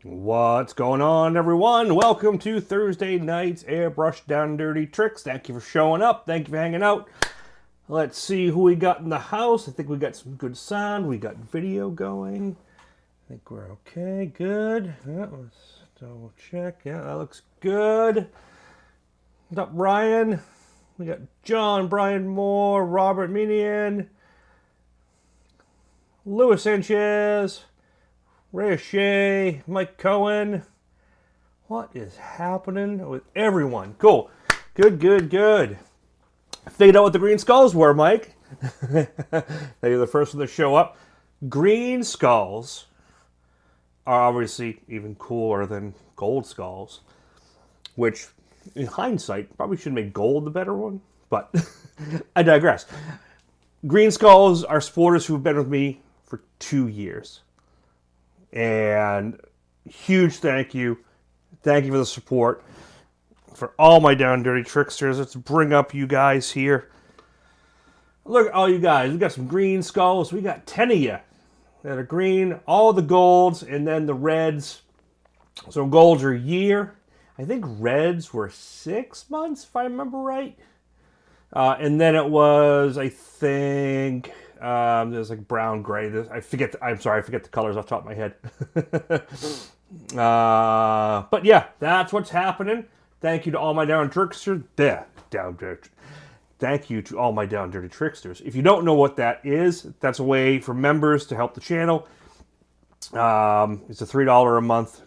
What's going on, everyone? Welcome to Thursday night's Airbrush Down and Dirty Tricks. Thank you for showing up. Thank you for hanging out. Let's see who we got in the house. I think we got some good sound. We got video going. I think we're okay. Good. Yeah, let's double check. Yeah, that looks good. What's up, Ryan? We got John, Brian Moore, Robert Minian, Louis Sanchez, Ray Shea, Mike Cohen. What is happening with everyone? Cool. Good. Figured out what the green skulls were, Mike. You're the first one to show up. Green skulls are obviously even cooler than gold skulls, which, in hindsight, probably should make gold the better one, but I digress. Green skulls are supporters who've been with me for 2 years. And huge thank you. Thank you for the support. For all my Down and Dirty Tricksters, let's bring up you guys here. Look at all you guys. We got some green skulls. We got 10 of you that are green. All the golds and then the reds. So golds are a year. I think reds were 6 months, if I remember right. And then it was, I think... there's like brown, gray. I'm sorry, I forget the colors off the top of my head. But yeah, that's what's happening. Thank you to all my Down Tricksters. Thank you to all my Down Dirty Tricksters. If you don't know what that is, that's a way for members to help the channel. It's a $3 a month.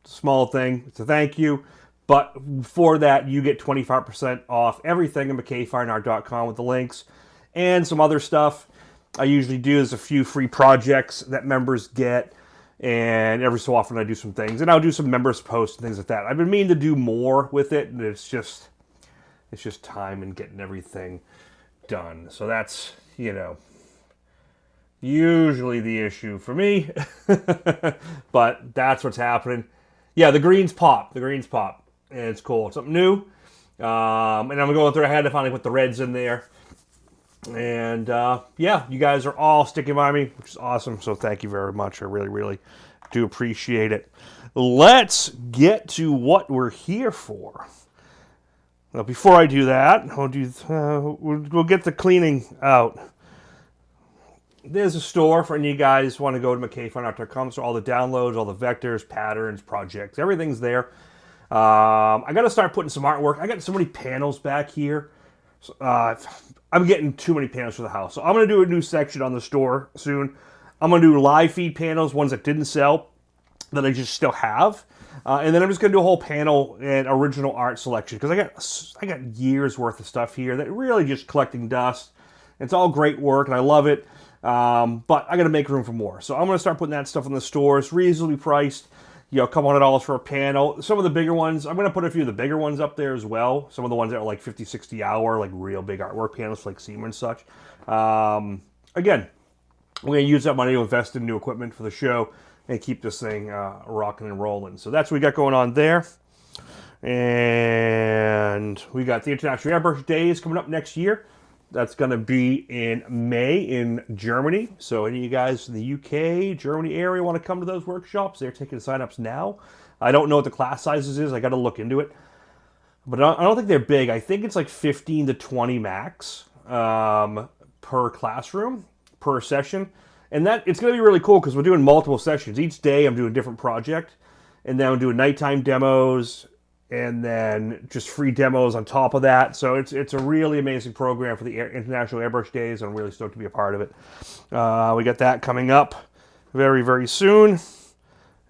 It's a small thing. It's a thank you. But for that, you get 25% off everything at macabrefineart.com with the links and some other stuff. I usually do is a few free projects that members get, and every so often I do some things, and I'll do some members posts and things like that. I've been meaning to do more with it, and it's just time and getting everything done. So that's, usually the issue for me, but that's what's happening. Yeah, the greens pop, and it's cool. It's something new, and I'm going through ahead to finally put the reds in there. And yeah, you guys are all sticking by me, which is awesome. So thank you very much. I really do appreciate it. Let's get to what we're here for. Now, before I do that, we'll get the cleaning out. There's a store for any of you guys who want to go to macabrefineart.com. So all the downloads, all the vectors, patterns, projects, everything's there. I got to start putting some artwork. I got so many panels back here. I'm getting too many panels for the house. So I'm going to do a new section on the store soon. I'm going to do live feed panels, ones that didn't sell, that I just still have. And then I'm just going to do a whole panel and original art selection. Because I got years worth of stuff here that really just collecting dust. It's all great work and I love it. But I got to make room for more. So I'm going to start putting that stuff in the store. It's reasonably priced. A couple $100 for a panel. Some of the bigger ones, I'm going to put a few of the bigger ones up there as well. Some of the ones that are like 50, 60 hour, like real big artwork panels like Seamer and such. Again, we're going to use that money to invest in new equipment for the show and keep this thing rocking and rolling. So that's what we got going on there. And we got the International Airbrush Days coming up next year. That's going to be in May in Germany. So any of you guys in the UK, Germany area want to come to those workshops, they're taking signups now. I don't know what the class sizes is. I got to look into it. But I don't think they're big. I think it's like 15 to 20 max per classroom, per session. And that it's going to be really cool because we're doing multiple sessions. Each day I'm doing a different project. And then I'm doing nighttime demos and then just free demos on top of that. So it's a really amazing program for the International Airbrush Days. I'm really stoked to be a part of it. We got that coming up very soon.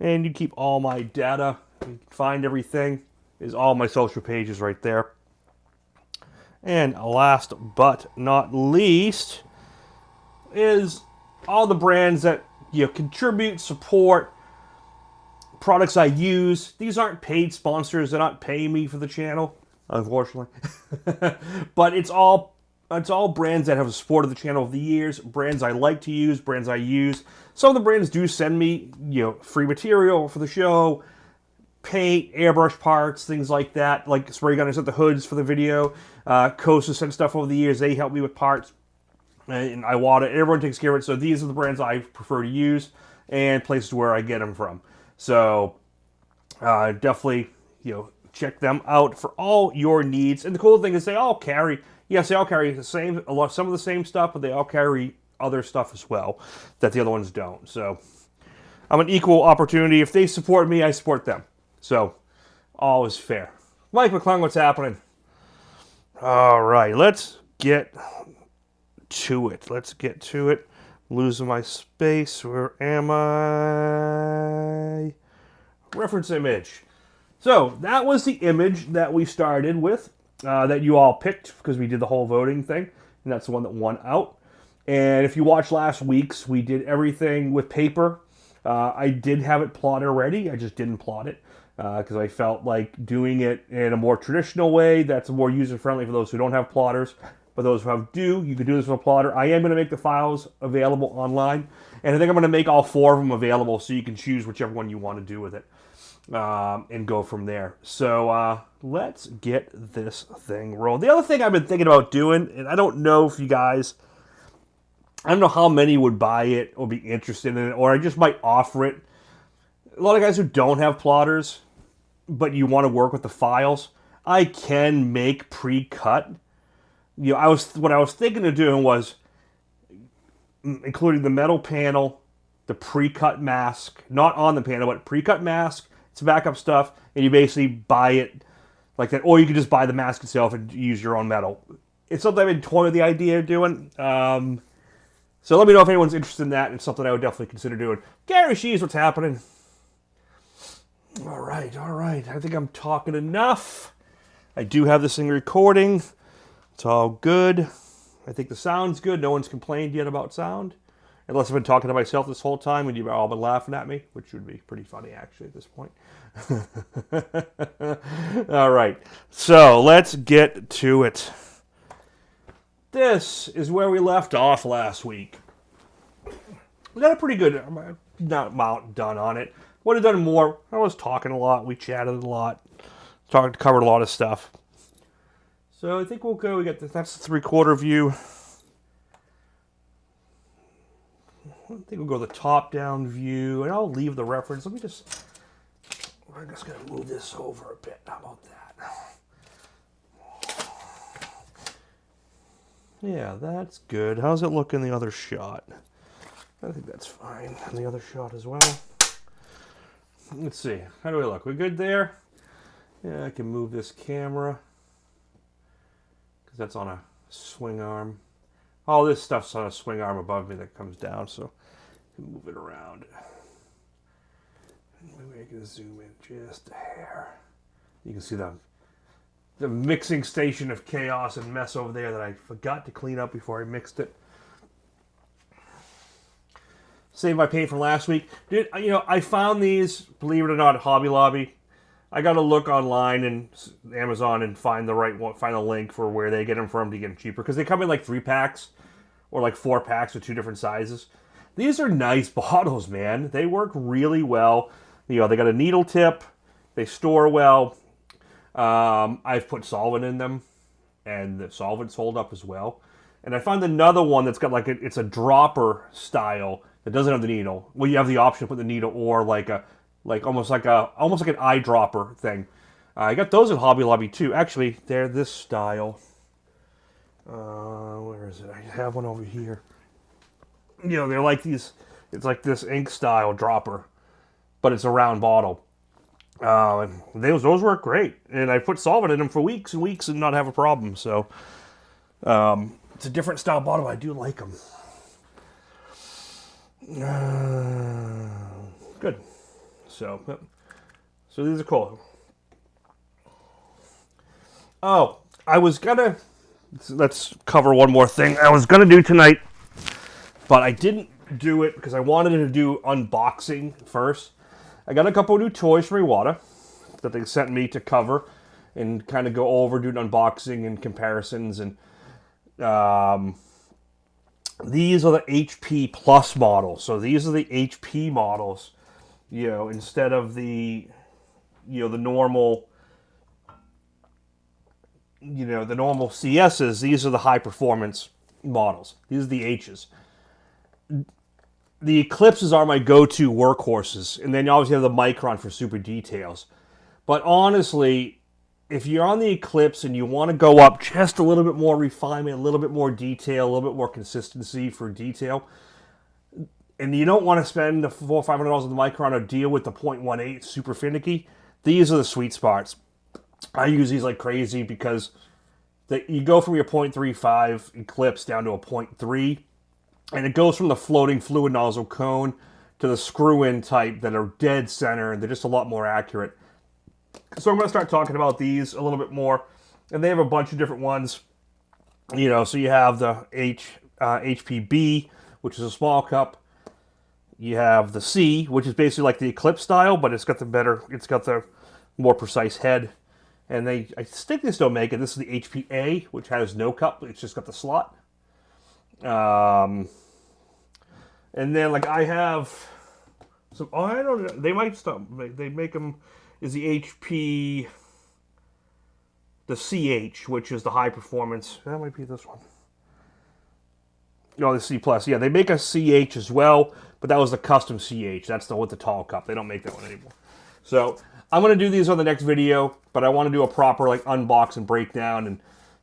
And you keep all my data. You can find everything. Is all my social pages right there. And last but not least is all the brands that contribute, support, products I use. These aren't paid sponsors. They're not paying me for the channel, unfortunately. But it's all brands that have supported the channel over the years, brands I like to use, brands I use. Some of the brands do send me, free material for the show, paint, airbrush parts, things like that, like spray gun. I sent the hoods for the video. Coast sent stuff over the years. They help me with parts. And Iwata, everyone takes care of it. So these are the brands I prefer to use and places where I get them from. So definitely, check them out for all your needs. And the cool thing is they all carry, yes, they all carry some of the same stuff, but they all carry other stuff as well that the other ones don't. So I'm an equal opportunity. If they support me, I support them. So all is fair. Mike McClung, what's happening? All right, let's get to it. Losing my space. Where am I? Reference image. So that was the image that we started with, that you all picked because we did the whole voting thing, and that's the one that won out. And if you watched last week's, we did everything with paper. I did have it plotted already. I just didn't plot it because I felt like doing it in a more traditional way that's more user-friendly for those who don't have plotters. But those who you can do this with a plotter. I am going to make the files available online. And I think I'm going to make all 4 of them available so you can choose whichever one you want to do with it. And go from there. So let's get this thing rolling. The other thing I've been thinking about doing, and I don't know if you guys, I don't know how many would buy it or be interested in it, or I just might offer it. A lot of guys who don't have plotters, but you want to work with the files, I can make pre-cut. What I was thinking of doing was including the metal panel, the pre-cut mask, not on the panel, but pre-cut mask, it's backup stuff, and you basically buy it like that, or you can just buy the mask itself and use your own metal. It's something I've been toying with the idea of doing. So let me know if anyone's interested in that. It's something I would definitely consider doing. Gary Shees, what's happening? All right. I think I'm talking enough. I do have this thing recording. It's all good. I think the sound's good. No one's complained yet about sound. Unless I've been talking to myself this whole time and you've all been laughing at me, which would be pretty funny, actually, at this point. All right. So let's get to it. This is where we left off last week. We got a pretty good amount done on it. Would have done more. I was talking a lot. We chatted a lot. Covered a lot of stuff. So I think we'll go. That's the 3/4 view. I think we'll go the top-down view, and I'll leave the reference. I'm just going to move this over a bit. How about that? Yeah, that's good. How's it look in the other shot? I think that's fine. And the other shot as well. Let's see. How do we look? We good there? Yeah, I can move this camera because that's on a swing arm. All this stuff's on a swing arm above me that comes down, so I can move it around. Maybe I can zoom in just a hair. You can see the mixing station of chaos and mess over there that I forgot to clean up before I mixed it. Save my paint from last week. Dude, I found these, believe it or not, at Hobby Lobby. I got to look online and Amazon and find the right one, find a link for where they get them from to get them cheaper. Because they come in like 3 packs or like 4 packs with 2 different sizes. These are nice bottles, man. They work really well. They got a needle tip. They store well. I've put solvent in them, and the solvents hold up as well. And I found another one that's got it's a dropper style that doesn't have the needle. Well, you have the option to put the needle or almost like an eyedropper thing. I got those at Hobby Lobby too. Actually, they're this style. Where is it? I have one over here. They're like these. It's like this ink style dropper, but it's a round bottle. And those work great. And I put solvent in them for weeks and weeks and not have a problem. So it's a different style bottle, but I do like them. Good. So these are cool. Oh, let's cover one more thing. I was gonna do tonight, but I didn't do it because I wanted to do unboxing first. I got a couple of new toys from Iwata that they sent me to cover and kind of go over, do an unboxing and comparisons. And these are the HP Plus models. So these are the HP models, instead of the normal, the normal CSs. These are the high performance models. These are the H's. the Eclipses are my go-to workhorses, and then you obviously have the Micron for super details. But honestly, if you're on the Eclipse and you want to go up just a little bit more refinement, a little bit more detail, a little bit more consistency for detail, and you don't want to spend the $400 or $500 on the Micron or deal with the 0.18 super finicky, these are the sweet spots. I use these like crazy because you go from your 0.35 Eclipse down to a 0.3, and it goes from the floating fluid nozzle cone to the screw-in type that are dead center, and they're just a lot more accurate. So I'm going to start talking about these a little bit more, and they have a bunch of different ones. You know, so you have the HPB, which is a small cup. You have the C, which is basically like the Eclipse style, but it's got the more precise head. And I think they still make it. This is the HPA, which has no cup. It's just got the slot. And then, like, I have some, I don't know, they might stop, they make them, is the HP, the CH, which is the high performance. That might be this one. No, the C+. Yeah, they make a CH as well, but that was the custom CH. That's the with the tall cup. They don't make that one anymore. So I'm going to do these on the next video, but I want to do a proper like unbox and breakdown and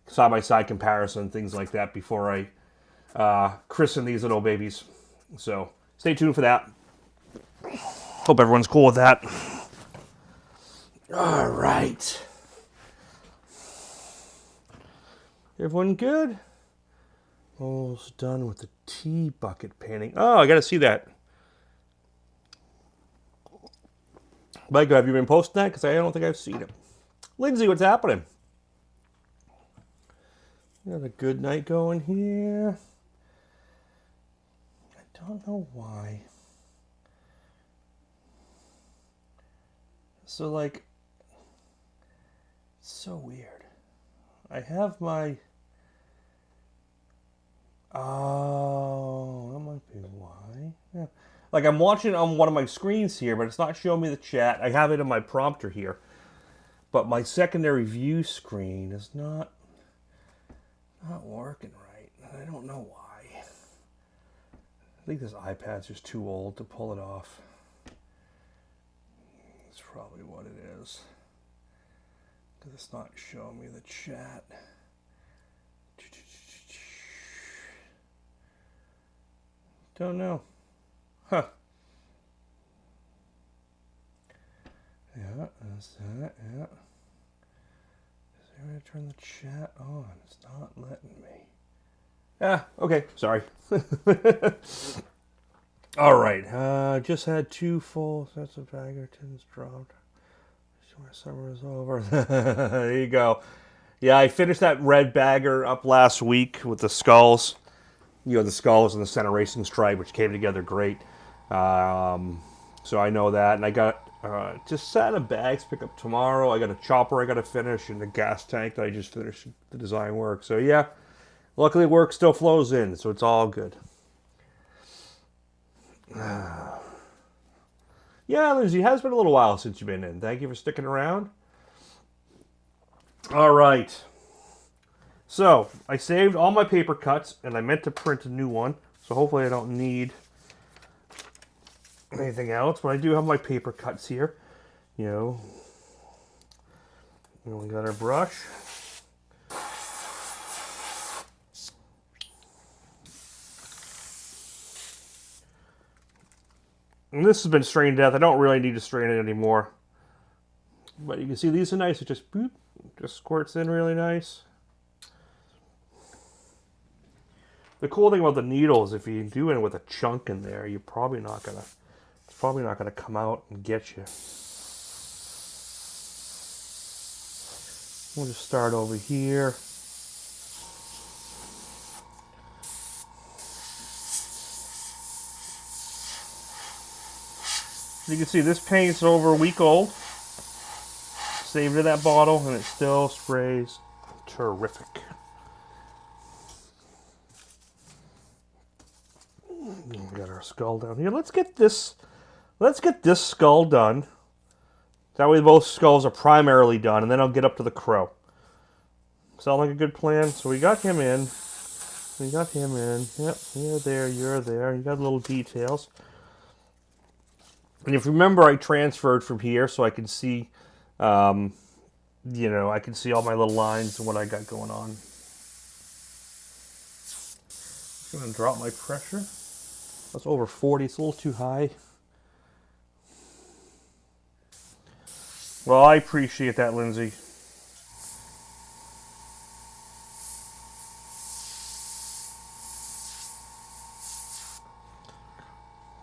side-by-side comparison, things like that before I christen these little babies. So stay tuned for that. Hope everyone's cool with that. All right. Everyone good? Almost done with the tea bucket painting. Oh, I got to see that. Mike, have you been posting that? Because I don't think I've seen it. Lindsay, what's happening? We got a good night going here. I don't know why. So, like, it's so weird. I have my... Oh, that might be why. Yeah. Like, I'm watching on one of my screens here, but it's not showing me the chat. I have it in my prompter here. But my secondary view screen is not working right. I don't know why. I think this iPad's just too old to pull it off. That's probably what it is. Because it's not showing me the chat. Don't know. Huh. Yeah, that's that, yeah. Is there a way to turn the chat on? It's not letting me. Ah, okay, sorry. All right, just had 2 full sets of bagger tins dropped. Summer is over. There you go. Yeah, I finished that red bagger up last week with the skulls. You know, the skulls and the center racing stripe, which came together great. So I know that. And I got just set of bags pick up tomorrow. I got a chopper I got to finish and a gas tank that I just finished the design work. So yeah, luckily work still flows in, so it's all good. Yeah, Lindsay, it has been a little while since you've been in. Thank you for sticking around. All right. So, I saved all my paper cuts, and I meant to print a new one. So hopefully I don't need anything else. But I do have my paper cuts here. You know. And we got our brush. And this has been strained to death. I don't really need to strain it anymore. But you can see these are nice. It just boop, just squirts in really nice. The cool thing about the needle is if you do it with a chunk in there, you're probably not gonna. It's probably not gonna come out and get you. We'll just start over here. You can see this paint's over a week old. Saved in that bottle, and it still sprays terrific. We got our skull down here. Let's get this skull done. That way both skulls are primarily done, and then I'll get up to the crow. Sound like a good plan? So we got him in. We got him in. Yep, you're there, you're there. You got little details. And if you remember, I transferred from here so I can see, you know, I can see all my little lines and what I got going on. I'm going to drop my pressure. That's over 40. It's a little too high. Well, I appreciate that, Lindsay.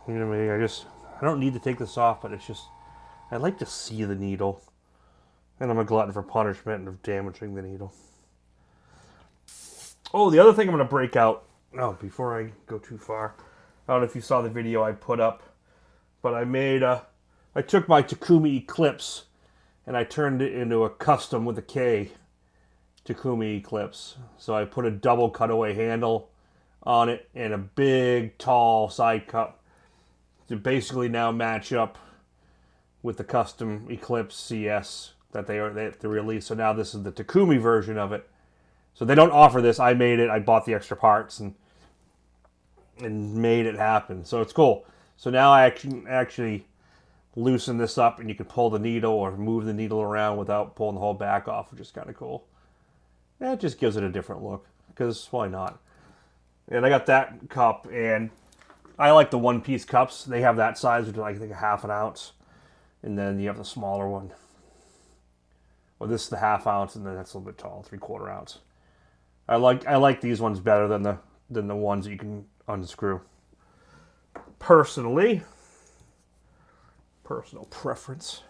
You know, maybe I don't need to take this off, but it's just, I like to see the needle. And I'm a glutton for punishment of damaging the needle. Oh, the other thing I'm going to break out, before I go too far, I don't know if you saw the video I put up, but I took my Takumi Eclipse and I turned it into a custom with a K Takumi Eclipse. So I put a double cutaway handle on it and a big, tall side cup to basically now match up with the custom Eclipse CS that they released. So now this is the Takumi version of it. So they don't offer this. I made it. I bought the extra parts and made it happen. So it's cool. So now I actually loosen this up and you can pull the needle or move the needle around without pulling the whole back off, which is kind of cool. Yeah, it just gives it a different look because why not? And I got that cup, and I like the one-piece cups. They have that size, which is like, I think, a ½ ounce. And then you have the smaller one. Well, this is the ½ ounce, and then that's a little bit tall, 3/4 ounce. I like these ones better than the ones that you can unscrew. Personally, personal preference.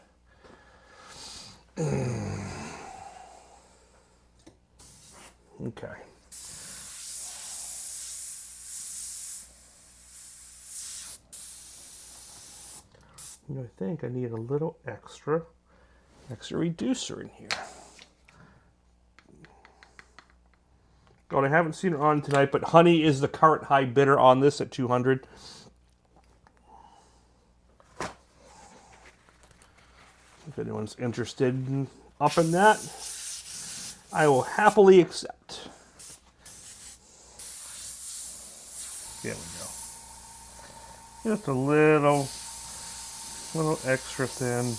Okay. I think I need a little extra reducer in here. Oh, I haven't seen it on tonight, but honey is the current high bidder on this at 200. If anyone's interested in upping that, I will happily accept. There we go. Just a little extra thin.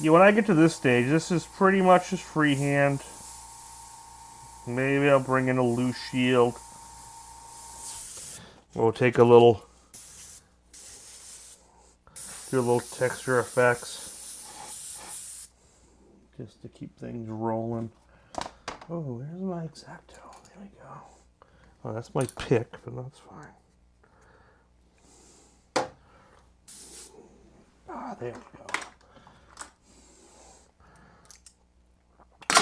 Yeah, when I get to this stage, this is pretty much just freehand. Maybe I'll bring in a loose shield. We'll take a little, do a little texture effects, just to keep things rolling. Oh, where's my X-Acto? There we go. Oh, that's my pick, but that's fine. Ah, there we go.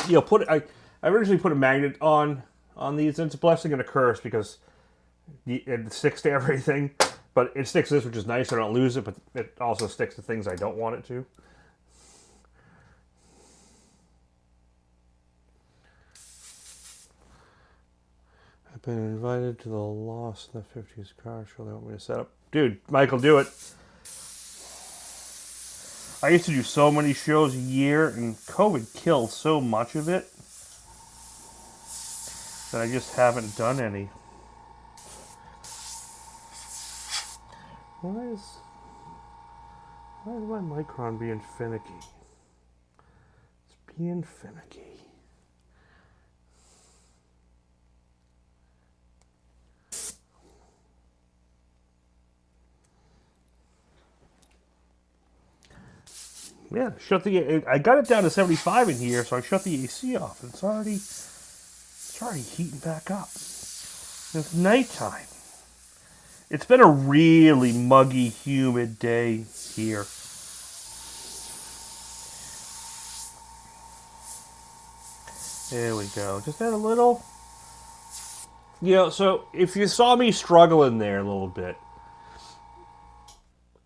You know, I originally put a magnet on these, and it's a blessing and a curse because it sticks to everything, but it sticks to this, which is nice. I don't lose it, but it also sticks to things I don't want it to. I've been invited to the Lost in the 50s car show. They want me to set up. Dude, Michael, do it. I used to do so many shows a year, and COVID killed so much of it that I just haven't done any. Why is my Micron being finicky? It's being finicky. Yeah, I got it down to 75 in here, so I shut the AC off. It's already heating back up. It's nighttime. It's been a really muggy, humid day here. There we go. Just add a little. You know, so if you saw me struggling there a little bit,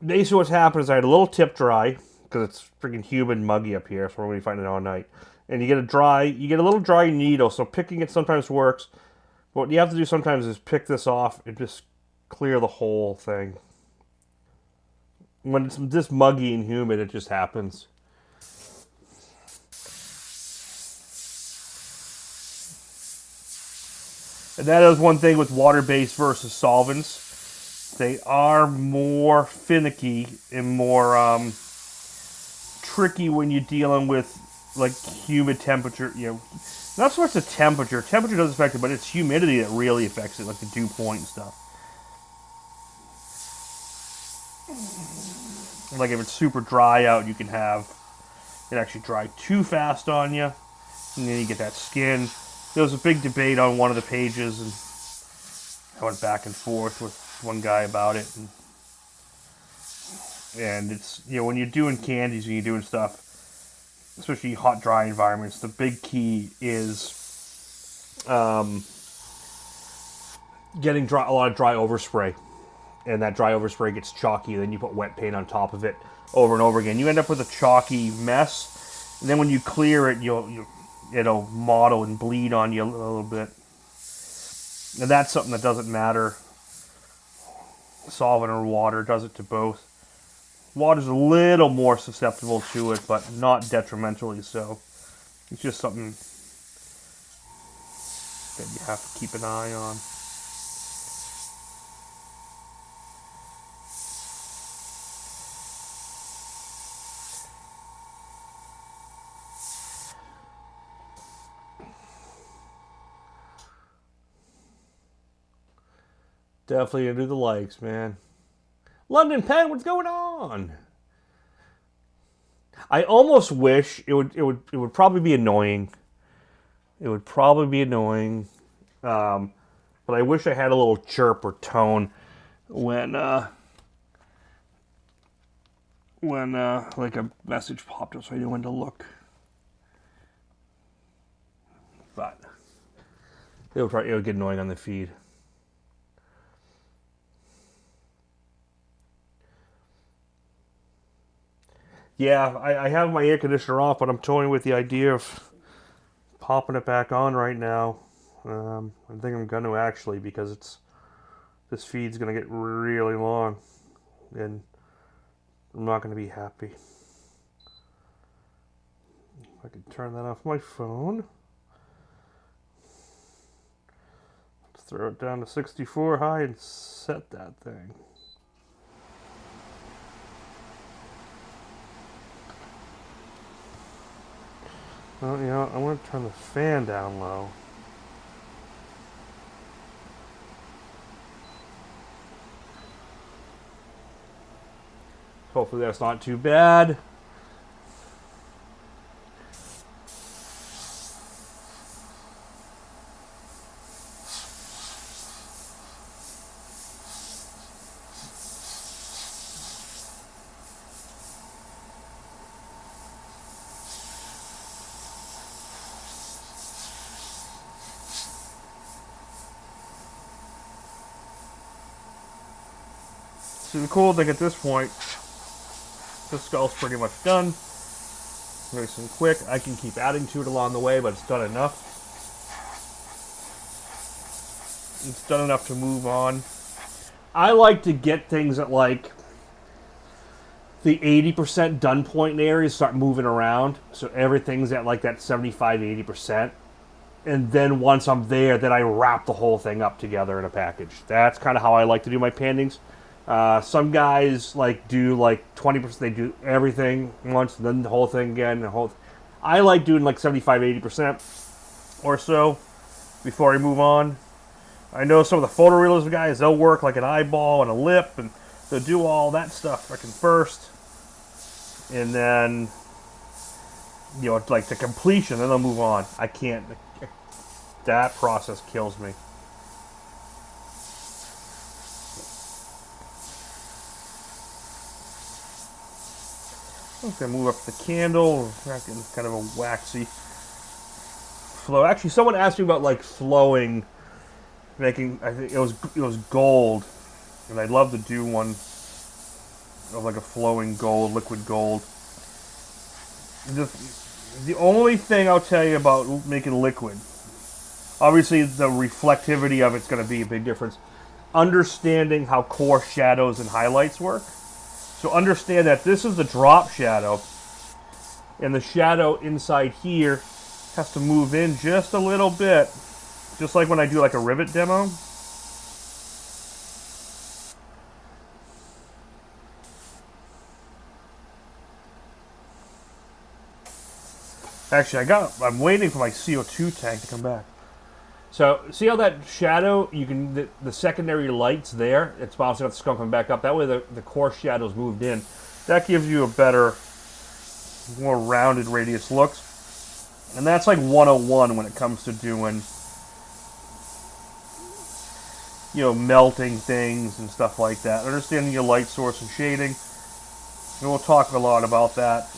basically what's happened is I had a little tip dry, because it's freaking humid and muggy up here, so we're going to be finding it all night. And you get a little dry needle, so picking it sometimes works. But what you have to do sometimes is pick this off and just clear the whole thing. When it's this muggy and humid, it just happens. And that is one thing with water-based versus solvents. They are more finicky and more tricky when you're dealing with like humid temperature. You know, not so much the temperature. Temperature does affect it, but it's humidity that really affects it, like the dew point and stuff. Like if it's super dry out, you can have it actually dry too fast on you, and then you get that skin. There was a big debate on one of the pages, and I went back and forth with one guy about it. And it's, you know, when you're doing candies and you're doing stuff, especially hot, dry environments, the big key is getting a lot of dry overspray. And that dry overspray gets chalky, then you put wet paint on top of it over and over again. You end up with a chalky mess, and then when you clear it, it'll mottle and bleed on you a little bit. And that's something that doesn't matter. Solvent or water does it to both. Water's a little more susceptible to it, but not detrimentally so. It's just something that you have to keep an eye on. Definitely into the likes, man. London Pen, what's going on? I almost wish it would probably be annoying. It would probably be annoying, but I wish I had a little chirp or tone when like a message popped up, so I knew when to look. But it would get annoying on the feed. Yeah, I have my air conditioner off, but I'm toying with the idea of popping it back on right now. I think I'm going to actually, because this feed's going to get really long, and I'm not going to be happy. If I can turn that off my phone. Let's throw it down to 64 high and set that thing. Well, you know, I want to turn the fan down low. Hopefully that's not too bad. See, the cool thing at this point, the skull's pretty much done. Nice and quick. I can keep adding to it along the way, but it's done enough. It's done enough to move on. I like to get things at like the 80% done point area, start moving around. So everything's at like that 75-80%. And then once I'm there, then I wrap the whole thing up together in a package. That's kind of how I like to do my paintings. Some guys like do like 20%. They do everything once, and then the whole thing again. I like doing like 75-80% or so before I move on. I know some of the photorealism guys, they'll work like an eyeball and a lip, and they'll do all that stuff freaking first, and then, you know, like to completion, then they'll move on. I can't. That process kills me. I'm going to move up the candle, kind of a waxy flow. Actually, someone asked me about like flowing, making, I think it was gold, and I'd love to do one of like a flowing gold, liquid gold. The only thing I'll tell you about making liquid, obviously the reflectivity of it's going to be a big difference. Understanding how coarse shadows and highlights work. So understand that this is the drop shadow, and the shadow inside here has to move in just a little bit Just like when I do like a rivet demo. Actually, I'm waiting for my CO2 tank to come back. So, see how that shadow, you can, the secondary light's there, it's bouncing off the skull coming back up. That way the coarse shadow's moved in. That gives you a better, more rounded radius looks. And that's like 101 when it comes to doing, you know, melting things and stuff like that. Understanding your light source and shading. And we'll talk a lot about that.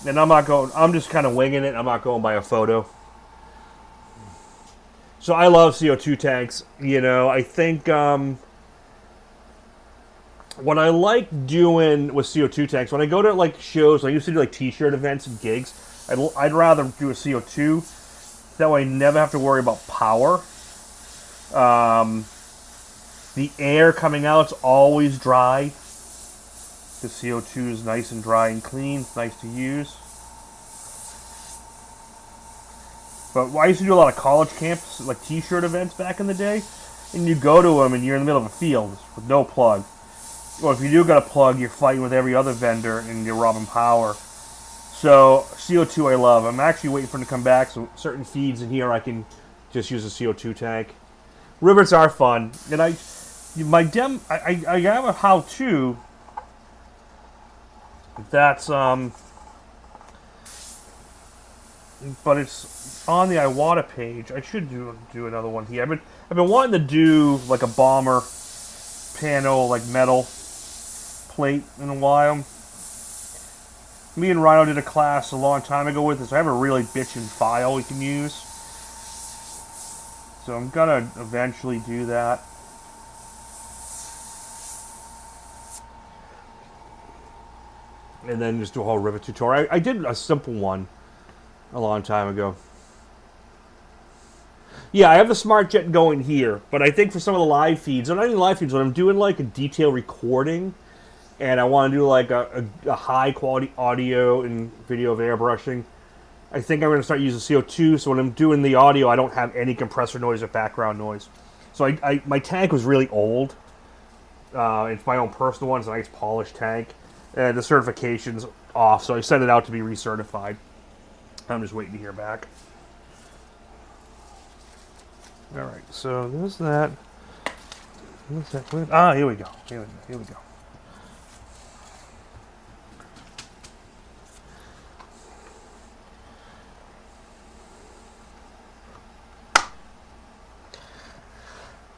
And I'm just kind of winging it. I'm not going by a photo. So I love CO2 tanks. You know, I think what I like doing with CO2 tanks, when I go to like shows, I used to do like t-shirt events and gigs, I'd rather do a CO2. That way I never have to worry about power. The air coming out is always dry. The CO2 is nice and dry and clean. It's nice to use. But I used to do a lot of college camps, like t-shirt events back in the day. And you go to them and you're in the middle of a field with no plug. Well, if you do got a plug, you're fighting with every other vendor and you're robbing power. So CO2 I love. I'm actually waiting for it to come back. So certain feeds in here I can just use a CO2 tank. Rivets are fun. And I have a how-to. That's but it's on the Iwata page. I should do another one here. I've been wanting to do like a bomber panel, like metal plate in a while. Me and Rhino did a class a long time ago with this. I have a really bitchin' file we can use. So I'm gonna eventually do that. And then just do a whole rivet tutorial. I did a simple one a long time ago. Yeah, I have the Smart Jet going here, but I think for some of the live feeds, or not even live feeds, when I'm doing like a detail recording, and I want to do like a high quality audio and video of airbrushing, I think I'm going to start using CO2, so when I'm doing the audio, I don't have any compressor noise or background noise. So my tank was really old. It's my own personal one. It's a nice polished tank. And the certification's off, so I sent it out to be recertified. I'm just waiting to hear back. Alright, so there's that. Ah, here we go. Here we go.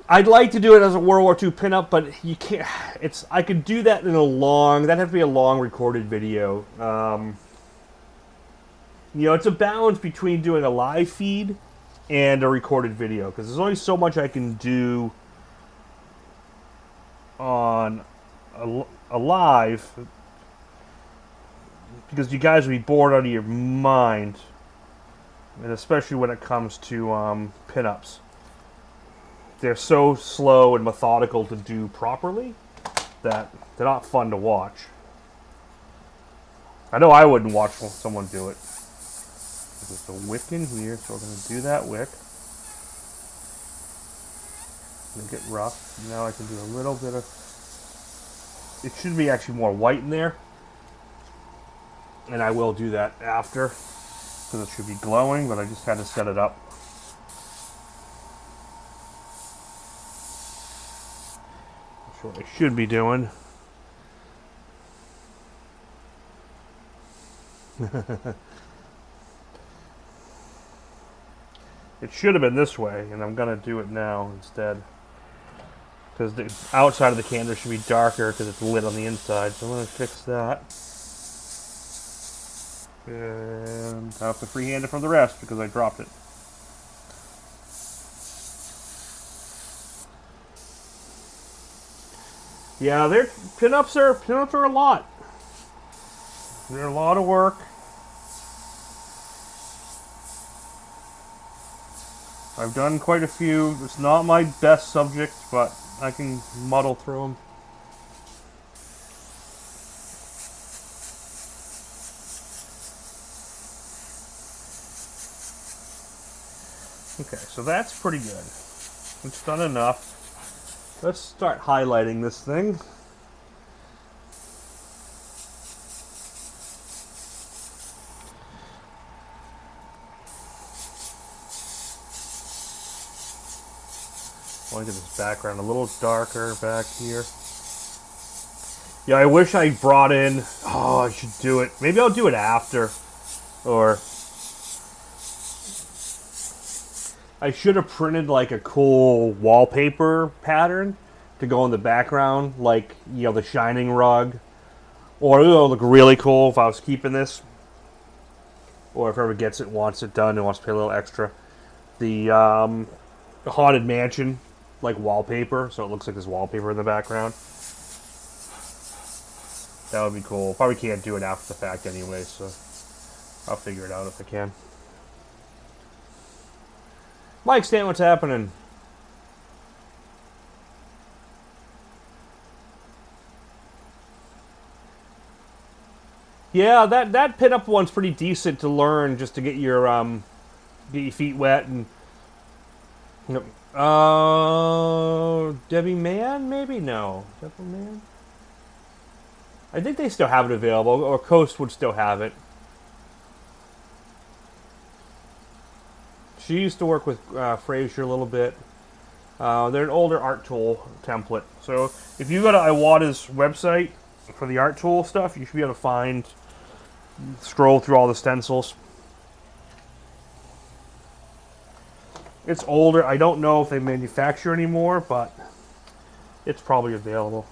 I'd like to do it as a World War II pinup, but you can't. I could do that in that'd have to be a long recorded video. You know, it's a balance between doing a live feed and a recorded video, because there's only so much I can do on a live, because you guys will be bored out of your mind, and especially when it comes to pinups. They're so slow and methodical to do properly that they're not fun to watch. I know I wouldn't watch someone do it. There's a wick in here, so we're going to do that wick. Make it rough. Now I can do a little bit of... It should be actually more white in there. And I will do that after, because it should be glowing, but I just had to set it up. What I should be doing. It should have been this way, and I'm gonna do it now instead, because the outside of the candle should be darker because it's lit on the inside. So I'm gonna fix that, and I have to freehand it from the rest because I dropped it. Yeah, pinups are a lot. They're a lot of work. I've done quite a few. It's not my best subject, but I can muddle through them. Okay, so that's pretty good. It's done enough. Let's start highlighting this thing. I want to get this background a little darker back here. Yeah, I wish I brought in... Oh, I should do it. Maybe I'll do it after. Or... I should have printed like a cool wallpaper pattern to go in the background. Like, you know, the shining rug. Or it would look really cool if I was keeping this. Or if whoever gets it wants it done and wants to pay a little extra. The Haunted Mansion, like wallpaper. So it looks like this wallpaper in the background. That would be cool. Probably can't do it after the fact anyway, so I'll figure it out if I can. Mike Stan, what's happening? Yeah, that pin-up one's pretty decent to learn just to get your feet wet and. Debbie Mann, maybe no. Debbie Mann. I think they still have it available, or Coast would still have it. She used to work with Frazier a little bit. They're an older art tool template. So if you go to Iwata's website for the art tool stuff, you should be able to find, scroll through all the stencils. It's older. I don't know if they manufacture anymore, but it's probably available.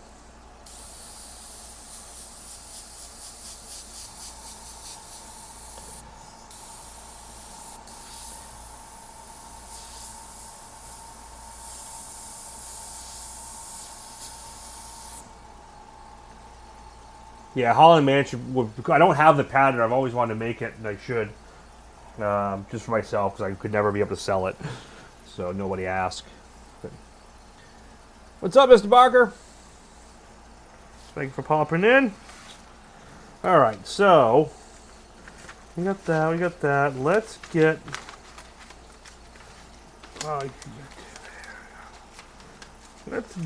Yeah, Holland Mansion, I don't have the pattern. I've always wanted to make it, and I should. Just for myself, because I could never be able to sell it. So nobody asked. But what's up, Mr. Barker? Thank you for popping in. Alright, so we got that. Let's get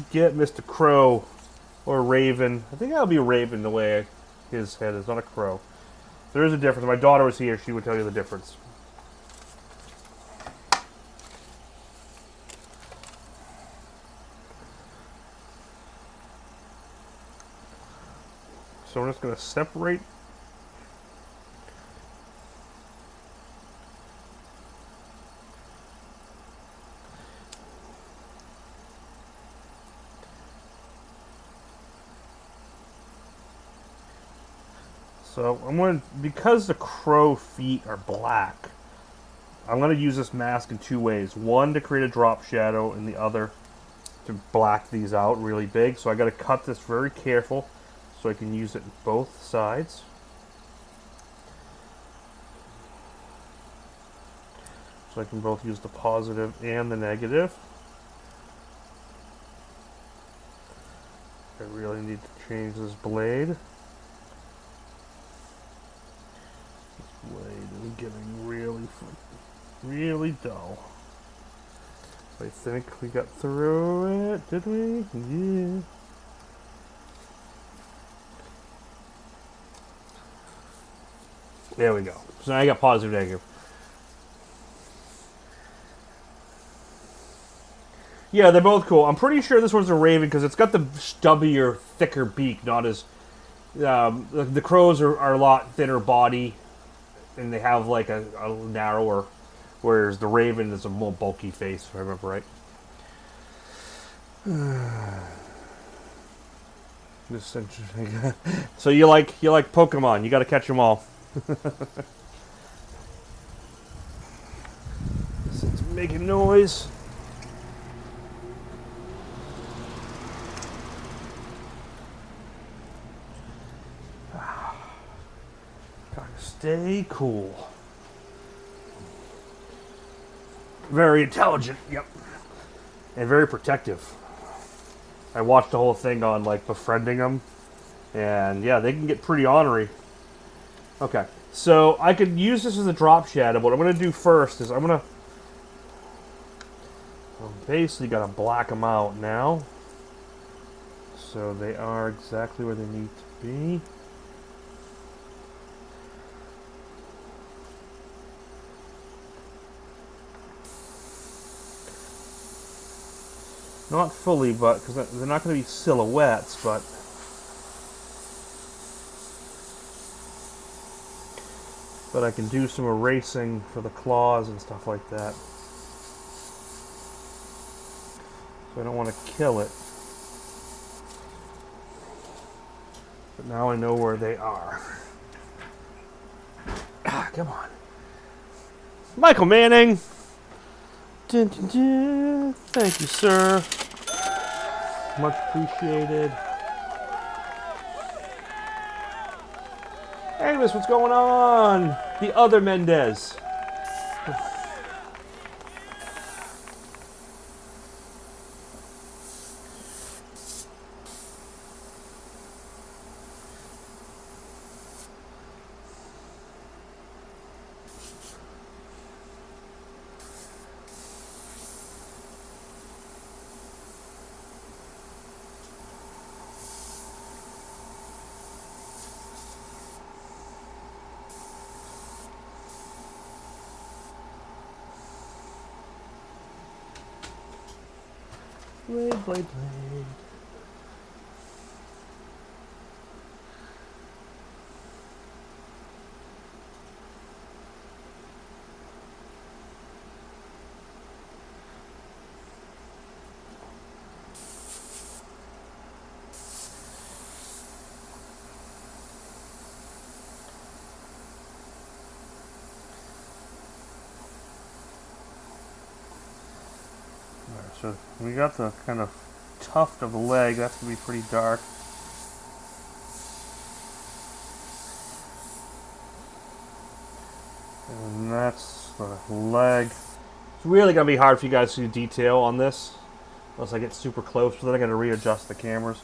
Mr. Crow or Raven. I think that'll be Raven the way his head is, not a crow. There is a difference. If my daughter was here, she would tell you the difference. So I'm just going to separate. So I'm going to, because the crow feet are black, I'm going to use this mask in two ways. One to create a drop shadow, and the other to black these out really big. So I got to cut this very careful so I can use it on both sides. So I can both use the positive and the negative. I really need to change this blade. Blade is getting really dull. I think we got through it, did we? Yeah. There we go. So now I got positive, negative. Yeah, they're both cool. I'm pretty sure this one's a Raven because it's got the stubbier, thicker beak, not as... the crows are a lot thinner body. And they have like a narrower, whereas the Raven is a more bulky face, if I remember right. This interesting. So you like Pokemon? You got to catch them all. It's making noise. Stay cool. Very intelligent, yep. And very protective. I watched the whole thing on, like, befriending them. And, yeah, they can get pretty ornery. Okay, so I could use this as a drop shadow. What I'm going to do first is I'm going to Basically got to black them out now. So they are exactly where they need to be. Not fully, but because they're not going to be silhouettes, but I can do some erasing for the claws and stuff like that. So I don't want to kill it. But now I know where they are. Ah, come on. Michael Manning! Dun, dun, dun. Thank you, sir. Much appreciated. Hey, Miss, what's going on? The other Mendez. Blade, blade, blade. So we got the kind of tuft of the leg. That's going to be pretty dark. And that's the leg. It's really going to be hard for you guys to do detail on this unless I get super close, so then I got to readjust the cameras.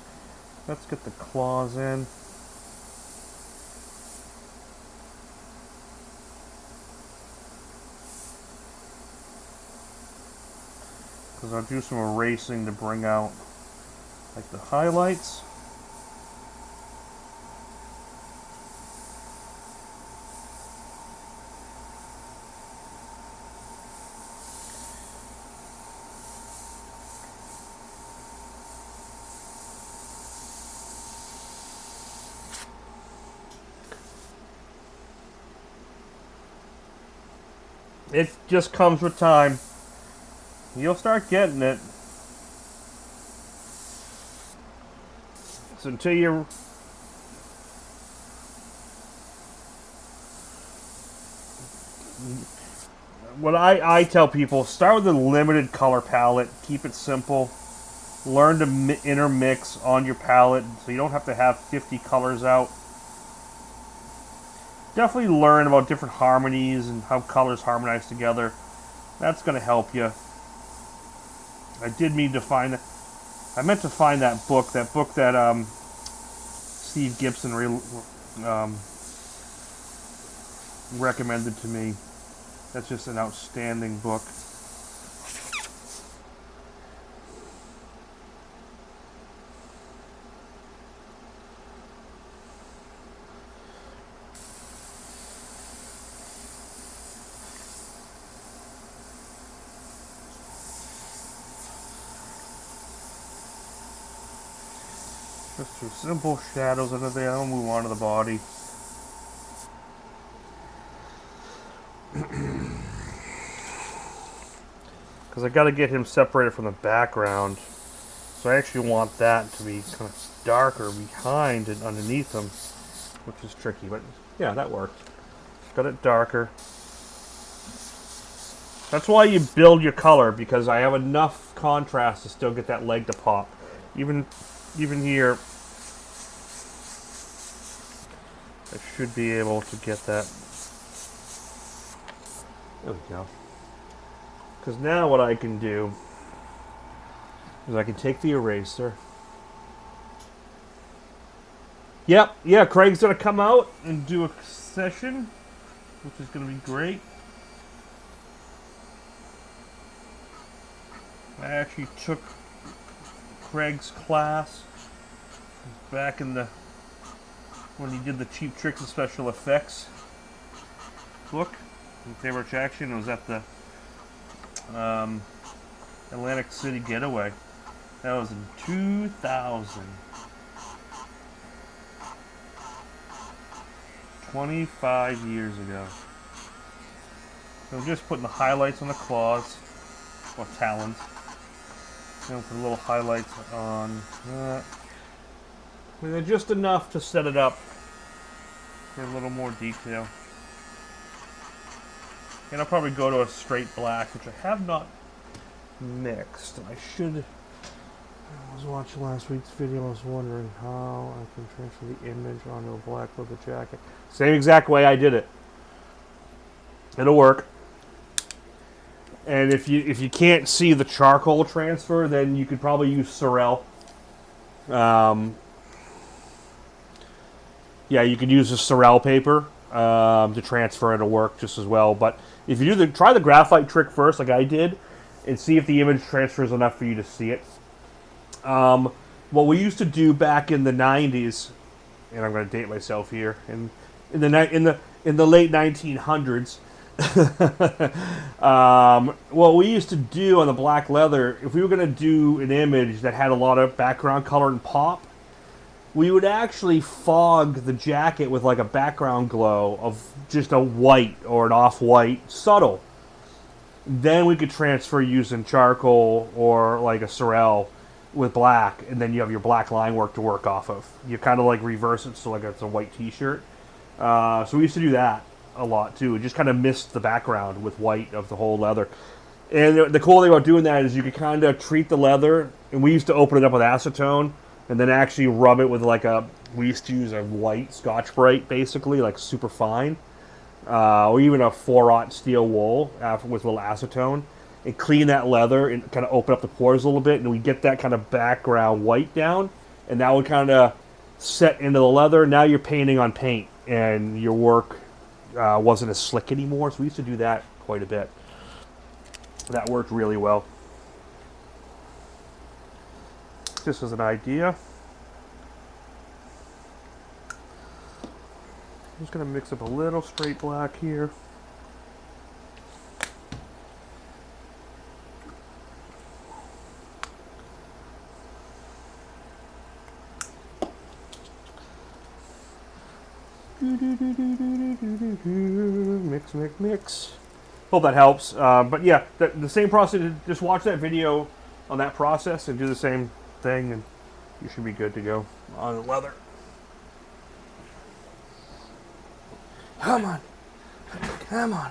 Let's get the claws in. Because I'll do some erasing to bring out like the highlights. It just comes with time. You'll start getting it. So until you're... What I tell people, start with a limited color palette. Keep it simple. Learn to intermix on your palette so you don't have to have 50 colors out. Definitely learn about different harmonies and how colors harmonize together. That's going to help you. I did mean to find... I meant to find that book that Steve Gibson recommended to me. That's just an outstanding book. Just some simple shadows under there. I'll move on to the body. Because I got to get him separated from the background. So I actually want that to be kind of darker behind and underneath him, which is tricky. But yeah, that worked. Got it darker. That's why you build your color, because I have enough contrast to still get that leg to pop. Even here, I should be able to get that. There we go. Because now what I can do is I can take the eraser. Yep, yeah, Craig's going to come out and do a session, which is going to be great. I actually took Craig's class back in the when he did the Cheap Tricks and Special Effects book in Airbrush Action. It was at the Atlantic City Getaway. That was in 2000. 25 years ago. So I'm just putting the highlights on the claws, or talons. And put a little highlights on that. I mean, they're just enough to set it up for a little more detail. And I'll probably go to a straight black, which I have not mixed. I should. I was watching last week's video. I was wondering how I can transfer the image onto a black leather jacket. Same exact way I did it. It'll work. And if you can't see the charcoal transfer, then you could probably use Sorel. Yeah, you could use a Sorel paper to transfer. It'll work just as well. But if you try the graphite trick first, like I did, and see if the image transfers enough for you to see it. What we used to do back in the 90s, and I'm going to date myself here, in the late 1900s. What we used to do on the black leather, if we were going to do an image that had a lot of background color and pop, we would actually fog the jacket with like a background glow of just a white or an off-white, subtle. Then we could transfer using charcoal or like a Sorel with black, and then you have your black line work to work off of. You kind of like reverse it so like it's a white t-shirt. So we used to do that a lot too. It just kind of missed the background with white of the whole leather. And the cool thing about doing that is you could kind of treat the leather, and we used to open it up with acetone and then actually rub it with like we used to use a white Scotch-Brite, basically, like super fine. Or even a 4/0 steel wool with a little acetone, and clean that leather and kind of open up the pores a little bit, and we get that kind of background white down, and that would kind of set into the leather. Now you're painting on paint, and your work wasn't as slick anymore, so we used to do that quite a bit. That worked really well. Just as an idea. I'm just going to mix up a little straight black here. Mix, mix, mix. Hope that helps. But yeah, the same process. Just watch that video on that process and do the same thing, and you should be good to go on the leather. Come on. Come on.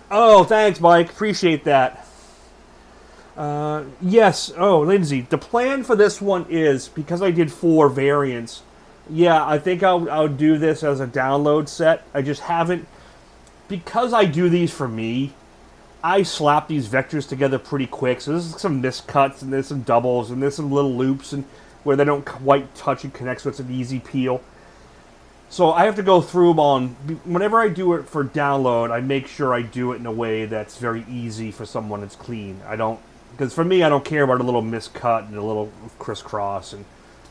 Oh, thanks, Mike. Appreciate that. Yes. Oh, Lindsay, the plan for this one is, because I did 4 variants, yeah, I think I'll do this as a download set. I just haven't, because I do these for me, I slap these vectors together pretty quick. So there's some miscuts, and there's some doubles, and there's some little loops and where they don't quite touch and connect, so it's an easy peel. So I have to go through them on, whenever I do it for download, I make sure I do it in a way that's very easy for someone that's clean. I don't, because for me, I don't care about a little miscut and a little crisscross.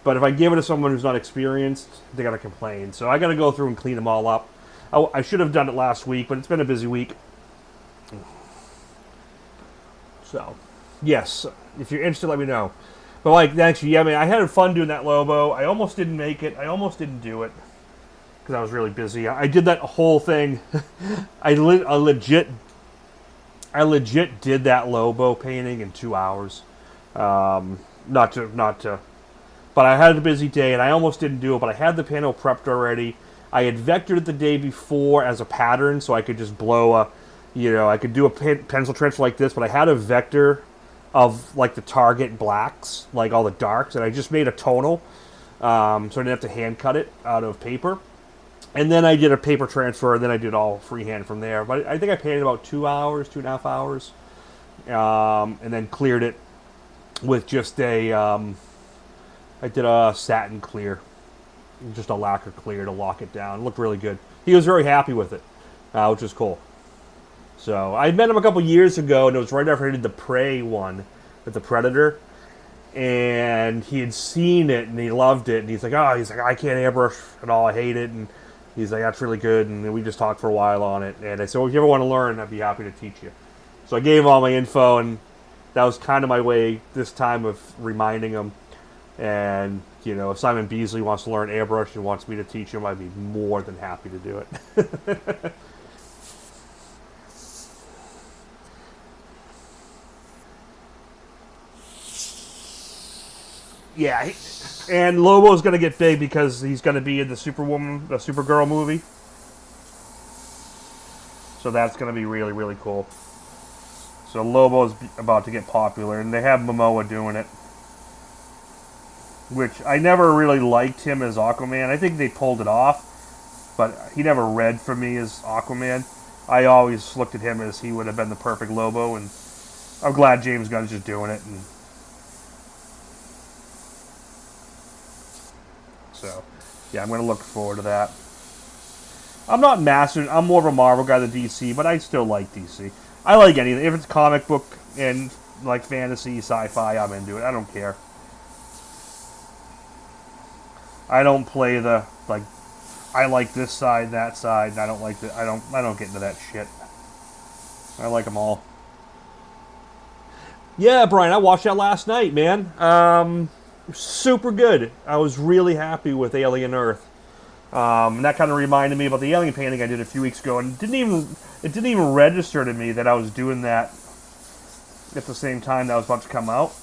But if I give it to someone who's not experienced, they got to complain. So I got to go through and clean them all up. I should have done it last week, but it's been a busy week. So, yes, if you're interested, let me know. But like, actually, yeah, I mean, I had fun doing that Lobo. I almost didn't make it. I almost didn't do it because I was really busy. I did that whole thing. I legit did that Lobo painting in 2 hours. Not to. But I had a busy day, and I almost didn't do it. But I had the panel prepped already. I had vectored it the day before as a pattern, so I could just blow I could do a pencil transfer like this. But I had a vector of like the target blacks, like all the darks, and I just made a tonal, so I didn't have to hand cut it out of paper. And then I did a paper transfer, and then I did all freehand from there. But I think I painted about 2 hours, 2.5 hours, and then cleared it with just I did a satin clear, just a lacquer clear to lock it down. It looked really good. He was very happy with it, which is cool. So I met him a couple years ago, and it was right after I did the Prey one. with the Predator, and he had seen it and he loved it, and he's like, I can't airbrush at all, I hate it, and he's like, that's really good, and we just talked for a while on it, and I said, well, if you ever want to learn, I'd be happy to teach you. So I gave him all my info, and that was kind of my way this time of reminding him. And, you know, if Simon Beasley wants to learn airbrush and wants me to teach him, I'd be more than happy to do it. Yeah, and Lobo's going to get big because he's going to be in the Supergirl movie. So that's going to be really, really cool. So Lobo's about to get popular, and they have Momoa doing it. Which, I never really liked him as Aquaman. I think they pulled it off, but he never read for me as Aquaman. I always looked at him as he would have been the perfect Lobo, and I'm glad James Gunn's just doing it. And so, yeah, I'm going to look forward to that. I'm not massive. I'm more of a Marvel guy than DC, but I still like DC. I like anything. If it's comic book and like fantasy, sci-fi, I'm into it. I don't care. I don't play the like. I like this side, that side. And I don't like the. I don't get into that shit. I like them all. Yeah, Brian, I watched that last night, man. Super good. I was really happy with Alien Earth. And that kind of reminded me about the alien painting I did a few weeks ago, and it didn't even register to me that I was doing that at the same time that was about to come out.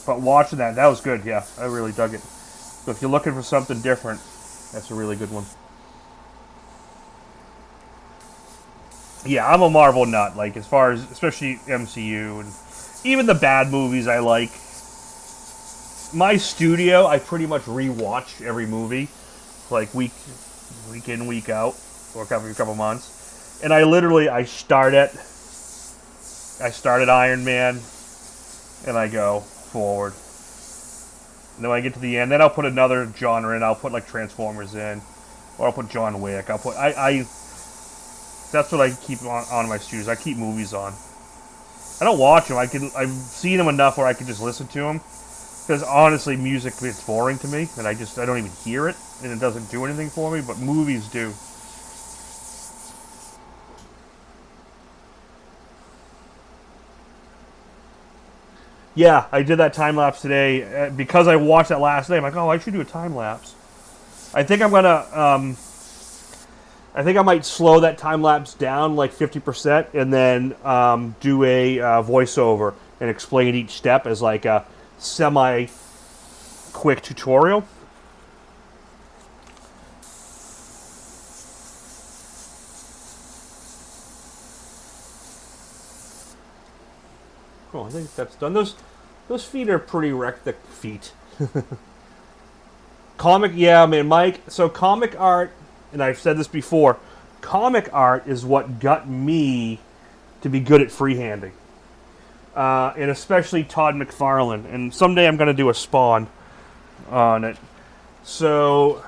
But watching that was good. Yeah, I really dug it. So if you're looking for something different, that's a really good one. Yeah, I'm a Marvel nut. Like, as far as, especially MCU and even the bad movies I like. My studio, I pretty much rewatch every movie, like week in, week out, or every couple months. And I start at Iron Man, and I go forward. And then when I get to the end, then I'll put another genre in. I'll put like Transformers in, or I'll put John Wick. That's what I keep on my studios. I keep movies on. I don't watch them. I've seen them enough where I can just listen to them. Because honestly, music is boring to me, and I don't even hear it, and it doesn't do anything for me, but movies do. Yeah, I did that time-lapse today. Because I watched that last night, I'm like, oh, I should do a time-lapse. I think I'm going to, I think I might slow that time-lapse down like 50%, and then do a voiceover and explain each step as like a semi-quick tutorial. Cool, I think that's done. Those feet are pretty the feet. Comic, yeah, man, Mike. So comic art, and I've said this before, comic art is what got me to be good at freehanding. And especially Todd McFarlane. And someday I'm going to do a Spawn on it. So,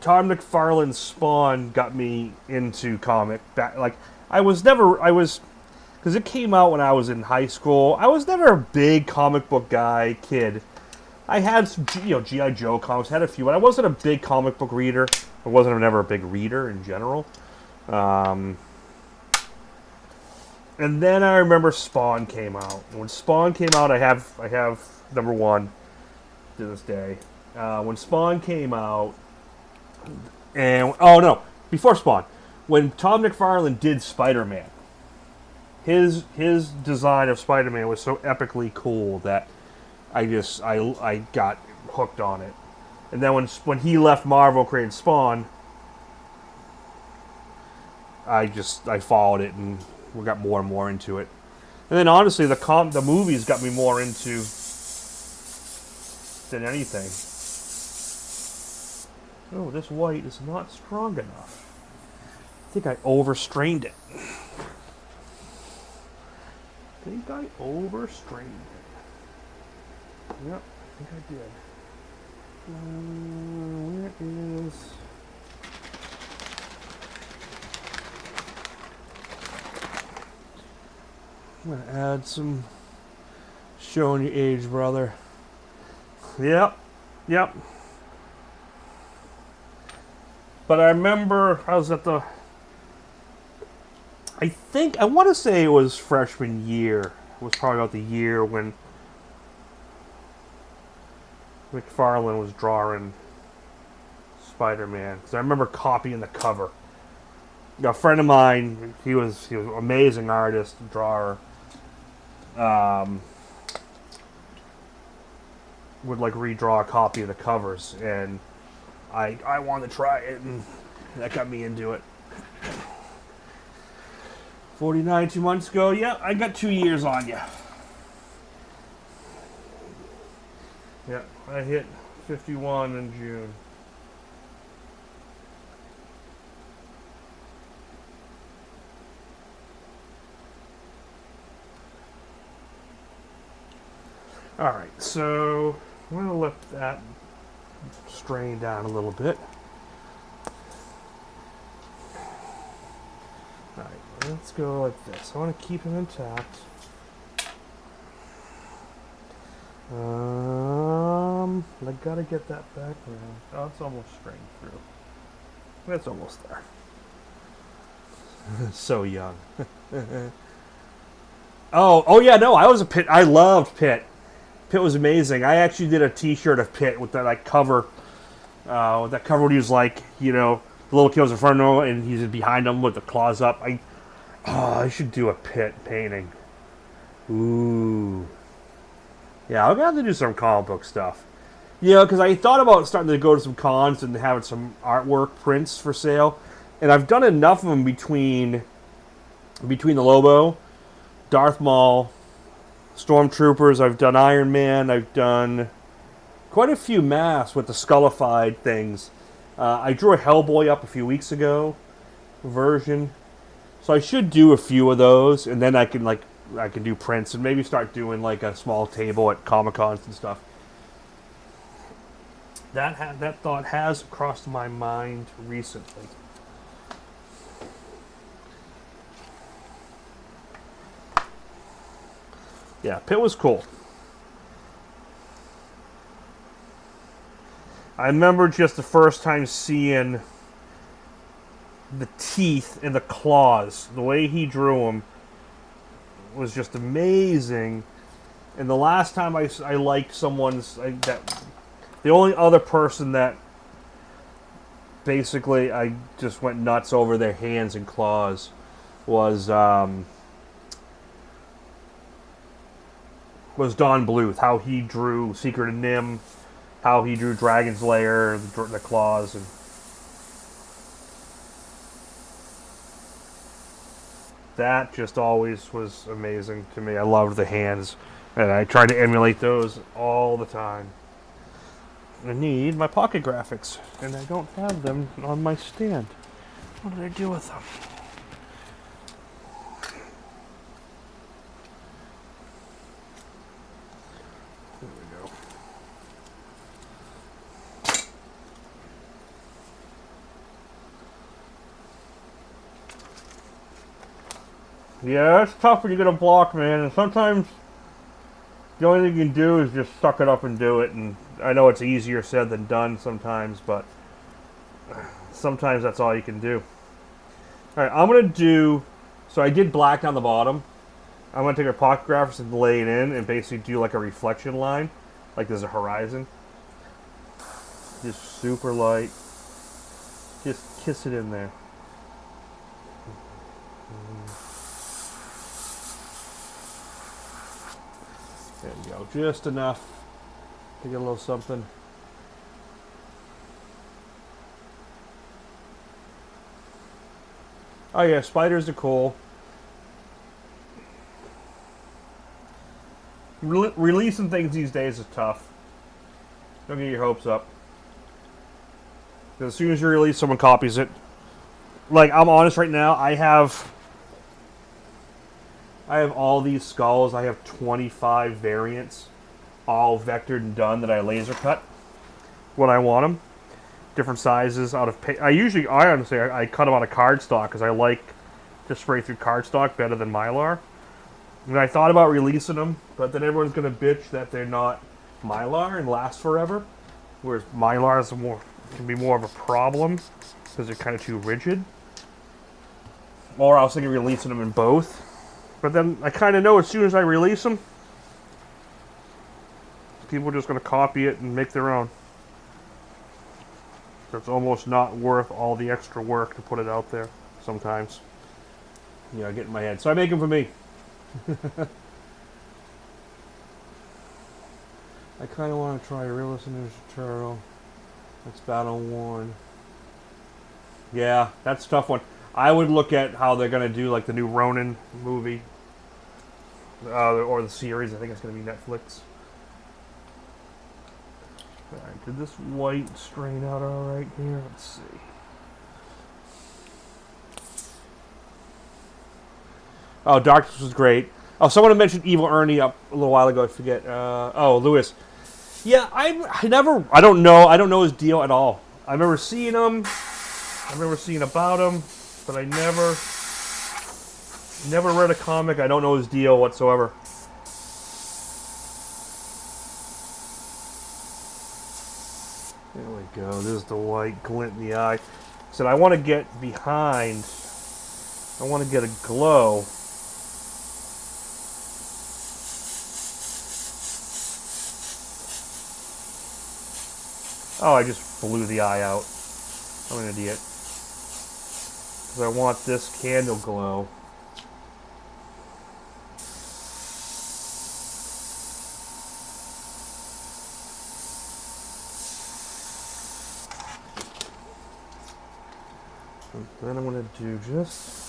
Todd McFarlane's Spawn got me into comic. Because it came out when I was in high school. I was never a big comic book kid. I had some, G.I. Joe comics, had a few, but I wasn't a big comic book reader. I wasn't never a big reader in general. And then I remember Spawn came out. And when Spawn came out, I have number one to this day. When Spawn came out, and before Spawn, when Todd McFarlane did Spider-Man, his design of Spider-Man was so epically cool that I got hooked on it. And then when he left Marvel, created Spawn, I followed it and we got more and more into it. And then honestly, the movies got me more into than anything. Oh, this white is not strong enough. I think I overstrained it. Yep, I think I did. Where is... I'm gonna add some showing your age, brother. Yep, yep. But I remember I was at the, I want to say it was freshman year. It was probably about the year when McFarlane was drawing Spider-Man. Because I remember copying the cover. A friend of mine, he was an amazing artist, drawer. Would like redraw a copy of the covers, and I wanted to try it, and that got me into it. 49 2 months ago. Yep, I got 2 years on you. Yep, I hit 51 in June. Alright, so I'm going to let that strain down a little bit. Alright, let's go like this. I want to keep him intact. I gotta get that background. Oh, it's almost strained through. That's almost there. So young. Oh yeah, no, I was a Pitt. I loved Pitt. Pitt was amazing. I actually did a T-shirt of Pitt with that like cover. That cover when he was like, you know, the little kid was in front of him and he's behind him with the claws up. I should do a Pitt painting. Ooh. Yeah, I'm gonna have to do some comic book stuff. You know, because I thought about starting to go to some cons and having some artwork prints for sale, and I've done enough of them between the Lobo, Darth Maul, Stormtroopers. I've done Iron Man. I've done quite a few masks with the skullified things. I drew a Hellboy up a few weeks ago version, so I should do a few of those, and then I can do prints and maybe start doing like a small table at Comic-Cons and stuff. That thought has crossed my mind recently. Yeah, Pitt was cool. I remember just the first time seeing the teeth and the claws. The way he drew them was just amazing. And the last time I liked someone's... the only other person that basically I just went nuts over their hands and claws was Don Bluth. How he drew Secret of Nim, how he drew Dragon's Lair, the claws, and that just always was amazing to me. I loved the hands, and I tried to emulate those all the time. I need my pocket graphics, and I don't have them on my stand. What did I do with them? There we go. Yeah, it's tough when you get a block, man, and sometimes the only thing you can do is just suck it up and do it, and I know it's easier said than done sometimes, but sometimes that's all you can do. Alright, I'm going to do... So I did black down the bottom. I'm going to take a pocket graphics and lay it in and basically do like a reflection line. Like there's a horizon. Just super light. Just kiss it in there. There we go. Just enough to get a little something. Oh yeah, spiders are cool. Releasing things these days is tough. Don't get your hopes up. Because as soon as you release, someone copies it. Like, I'm honest right now, I have all these skulls. I have 25 variants, all vectored and done that I laser cut when I want them. Different sizes out of I honestly cut them out of cardstock because I like to spray through cardstock better than Mylar. And I thought about releasing them, but then everyone's going to bitch that they're not Mylar and last forever. Whereas Mylars can be more of a problem because they're kind of too rigid. Or I was thinking releasing them in both. But then I kind of know as soon as I release them, people are just going to copy it and make their own. So it's almost not worth all the extra work to put it out there sometimes. You know, I get in my head. So I make them for me. I kind of want to try Realism Ninja Turtle. That's battle worn. Yeah, that's a tough one. I would look at how they're going to do like the new Ronin movie. Or the series. I think it's going to be Netflix. Alright, did this white strain out alright here? Let's see. Oh, Darkness was great. Oh, someone mentioned Evil Ernie up a little while ago. I forget. Oh, Lewis. Yeah, I don't know his deal at all. I remember seeing him. I remember seeing about him, but I never read a comic. I don't know his deal whatsoever. There we go. This is the white glint in the eye. So I want to get behind. I want to get a glow. Oh, I just blew the eye out. I'm an idiot. Because I want this candle glow. And then I'm going to do just...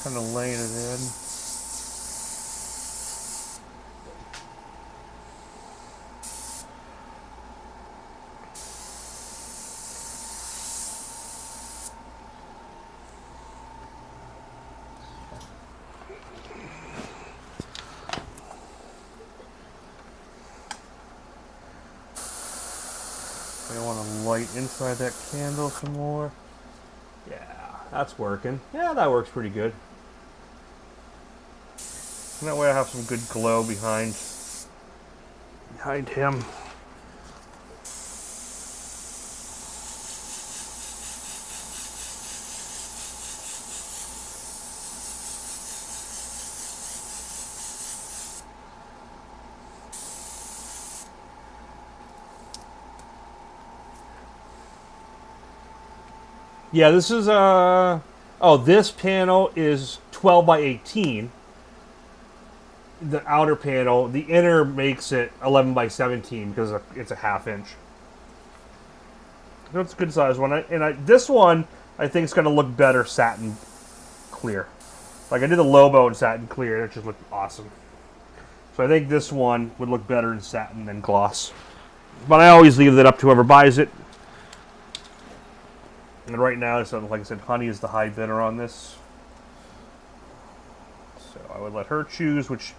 kind of laying it in. I want to light inside that candle some more. Yeah, that's working. Yeah, that works pretty good. And that way I have some good glow behind him. Yeah, this is this panel is 12 by 18. The outer panel, the inner makes it 11 by 17 because it's a ½ inch. That's a good size one. This one I think is going to look better satin clear. Like I did the Lobo in satin clear, it just looked awesome. So I think this one would look better in satin than gloss. But I always leave that up to whoever buys it. And right now, so like I said, Honey is the high bidder on this. So I would let her choose, which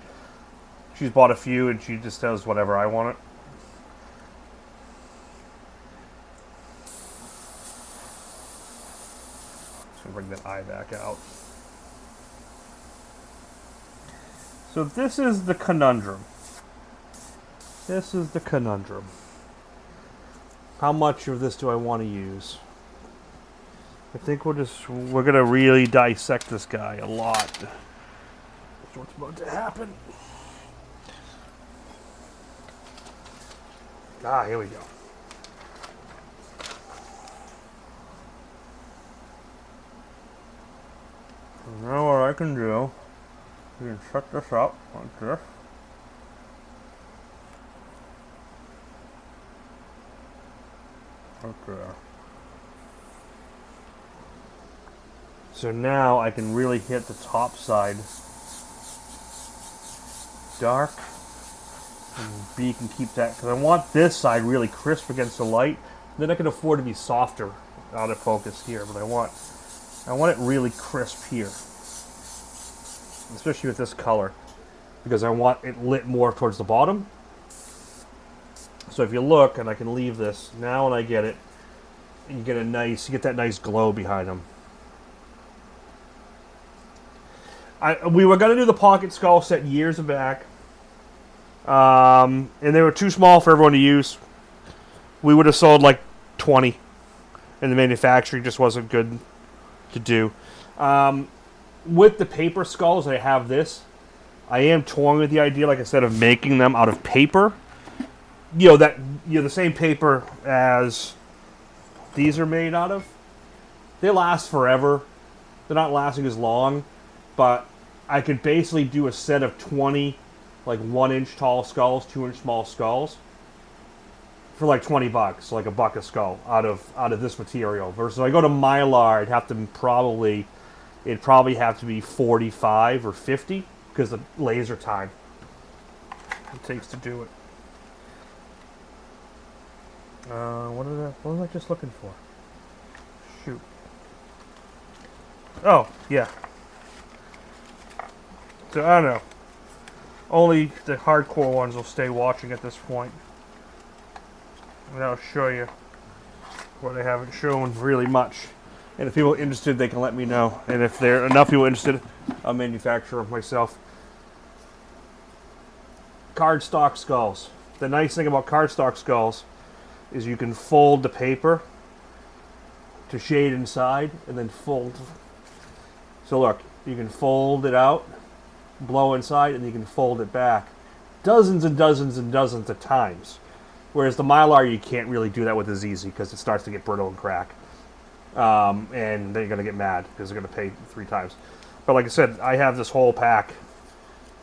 she's bought a few and she just does whatever I want it. Just gonna bring that eye back out. So this is the conundrum. This is the conundrum. How much of this do I want to use? I think we're gonna really dissect this guy a lot. That's what's about to happen. Ah, here we go. So now what I can do, we can set this up like this. Okay. So now I can really hit the top side dark. And B can keep that, because I want this side really crisp against the light. Then I can afford to be softer out of focus here, but I want it really crisp here. Especially with this color. Because I want it lit more towards the bottom. So if you look, and I can leave this now, and I get it, you get that nice glow behind them. We were gonna do the pocket skull set years back, and they were too small for everyone to use. We would have sold like 20, and the manufacturing just wasn't good to do. With the paper skulls, I have this. I am toying with the idea, like I said, of making them out of paper. The same paper as these are made out of. They last forever. They're not lasting as long, but I could basically do a set of 20, like 1-inch tall skulls, 2-inch small skulls, for like $20, so like $1 a skull out of this material. Versus I go to Mylar, it'd probably have to be 45 or 50 because the laser time it takes to do it. What was I just looking for? Shoot. Oh, yeah. So, I don't know. Only the hardcore ones will stay watching at this point. And I'll show you what I haven't shown really much. And if people are interested, they can let me know. And if there are enough people interested, I'll manufacture them myself. Cardstock skulls. The nice thing about cardstock skulls is you can fold the paper to shade inside and then fold. So look, you can fold it out, blow inside, and you can fold it back dozens and dozens and dozens of times. Whereas the Mylar, you can't really do that with as easy because it starts to get brittle and crack. And they're going to get mad because they're going to pay 3 times. But like I said, I have this whole pack.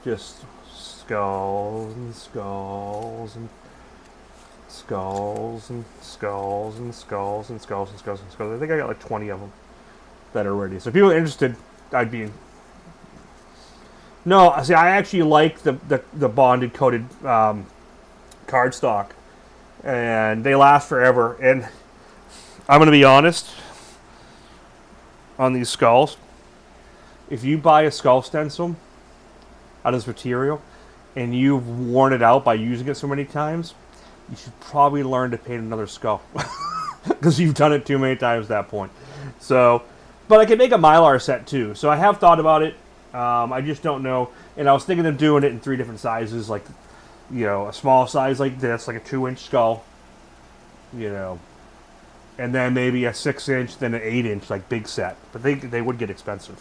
Just skulls and skulls and skulls and skulls and skulls and skulls and skulls and skulls. I think I got like 20 of them that are ready. So if people are interested, I'd be... No, see, I actually like the bonded coated cardstock. And they last forever. And I'm going to be honest on these skulls. If you buy a skull stencil out of this material and you've worn it out by using it so many times, you should probably learn to paint another skull. Because you've done it too many times at that point. So, but I can make a Mylar set too. So I have thought about it. I just don't know. And I was thinking of doing it in 3 different sizes. Like, a small size like this, like a 2-inch skull. And then maybe a 6-inch, then an 8-inch, like big set. But they would get expensive.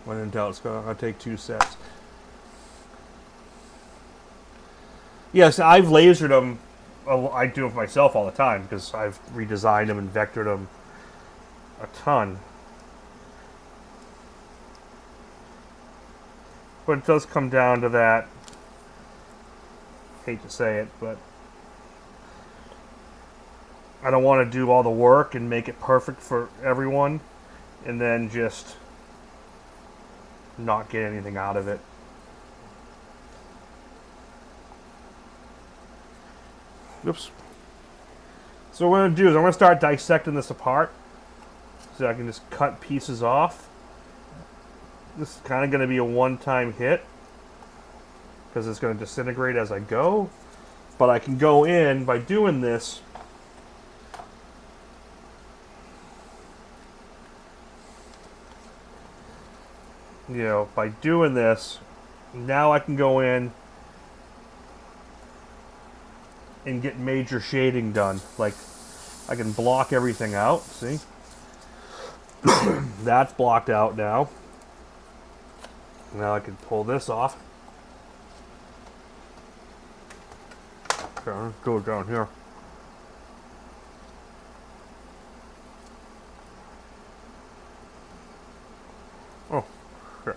When in doubt, I'll take 2 sets. Yes, I've lasered them. I do it myself all the time because I've redesigned them and vectored them a ton. But it does come down to that. Hate to say it, but I don't want to do all the work and make it perfect for everyone and then just not get anything out of it. Oops. So what I'm going to do is I'm going to start dissecting this apart so I can just cut pieces off. This is kind of going to be a one-time hit because it's going to disintegrate as I go. But I can go in by doing this. By doing this, now I can go in and get major shading done. Like, I can block everything out, see? That's blocked out now. Now I can pull this off. Okay, let's go down here. Oh, shit.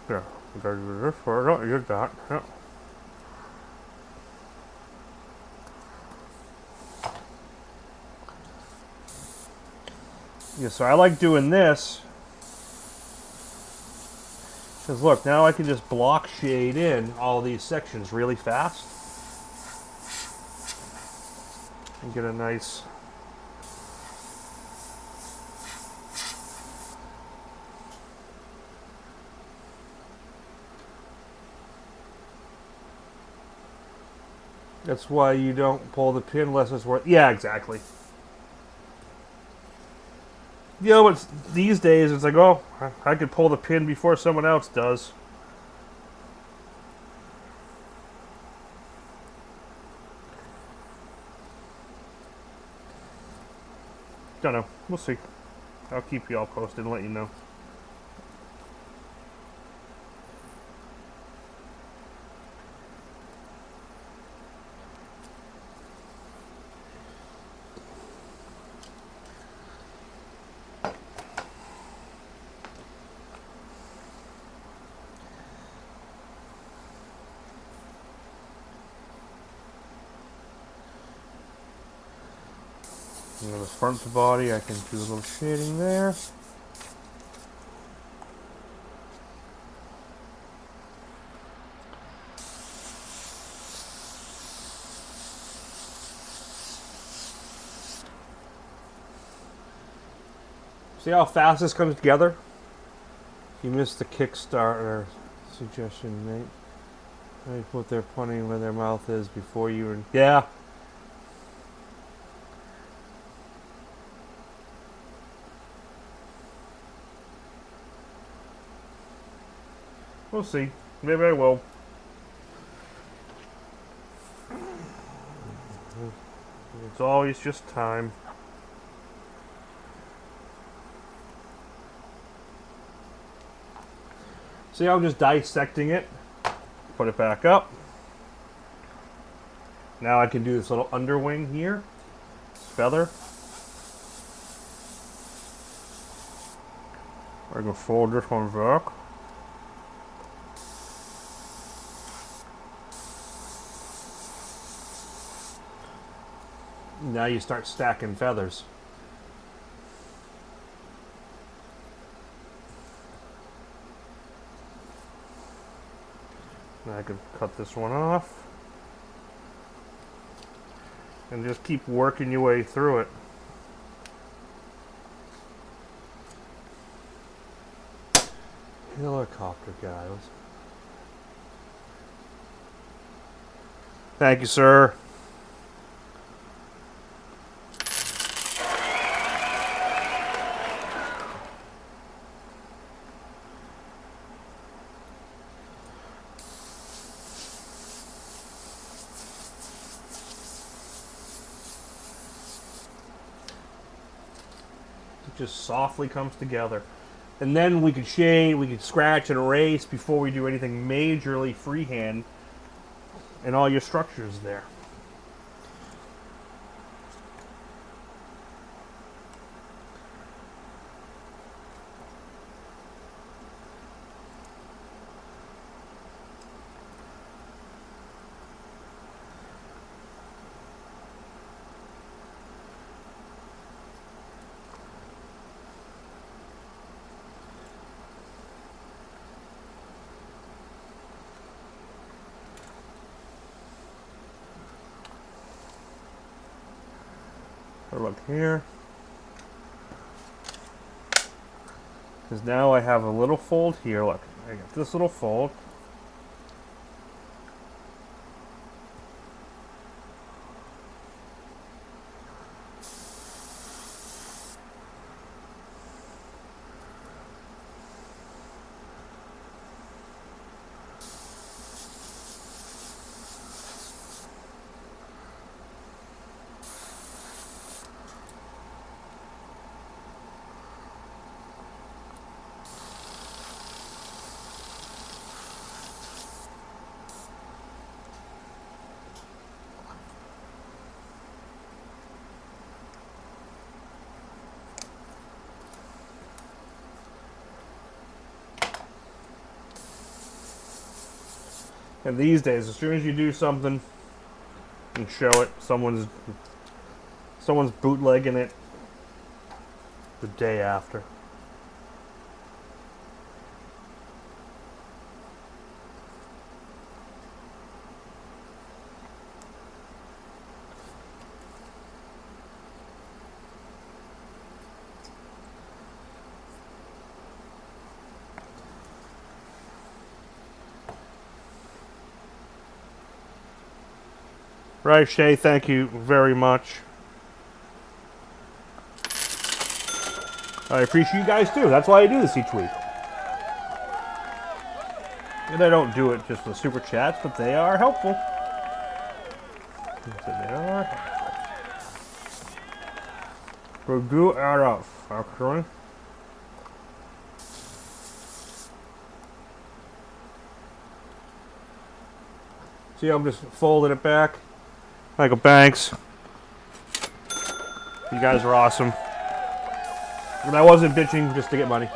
Yeah, I gotta do this first. Oh, you did that. Yeah. Yeah, so I like doing this because look, now I can just block shade in all these sections really fast and get a nice That's why you don't pull the pin unless it's worth... Yeah, exactly. You know, it's, these days it's like, oh, I could pull the pin before someone else does. Don't know. We'll see. I'll keep you all posted and let you know. And then the front to body, I can do a little shading there. See how fast this comes together? You missed the Kickstarter suggestion, mate. They put their pointing where their mouth is before you were... Yeah. We'll see. Maybe I will. It's always just time. See how I'm just dissecting it? Put it back up. Now I can do this little underwing here. Feather. I can fold this one back. Now you start stacking feathers. Now I can cut this one off. And just keep working your way through it. Helicopter guys. Thank you, sir. Just softly comes together. And then we could shade, we could scratch and erase before we do anything majorly freehand, and all your structures there. Look here, because now I have a little fold here. Look, I got this little fold. And these days, as soon as you do something and show it, someone's bootlegging it the day after. Right, Shay, thank you very much. I appreciate you guys too. That's why I do this each week. And I don't do it just for the super chats, but they are helpful. They are helpful. They do add up, actually. See, I'm just folding it back. Michael Banks. You guys are awesome. And I wasn't bitching just to get money.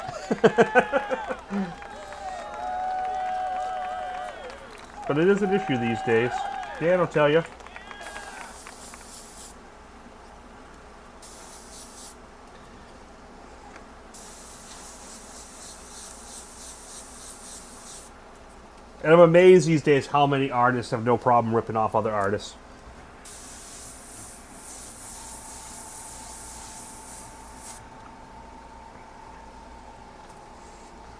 But it is an issue these days. Dan will tell you. And I'm amazed these days how many artists have no problem ripping off other artists.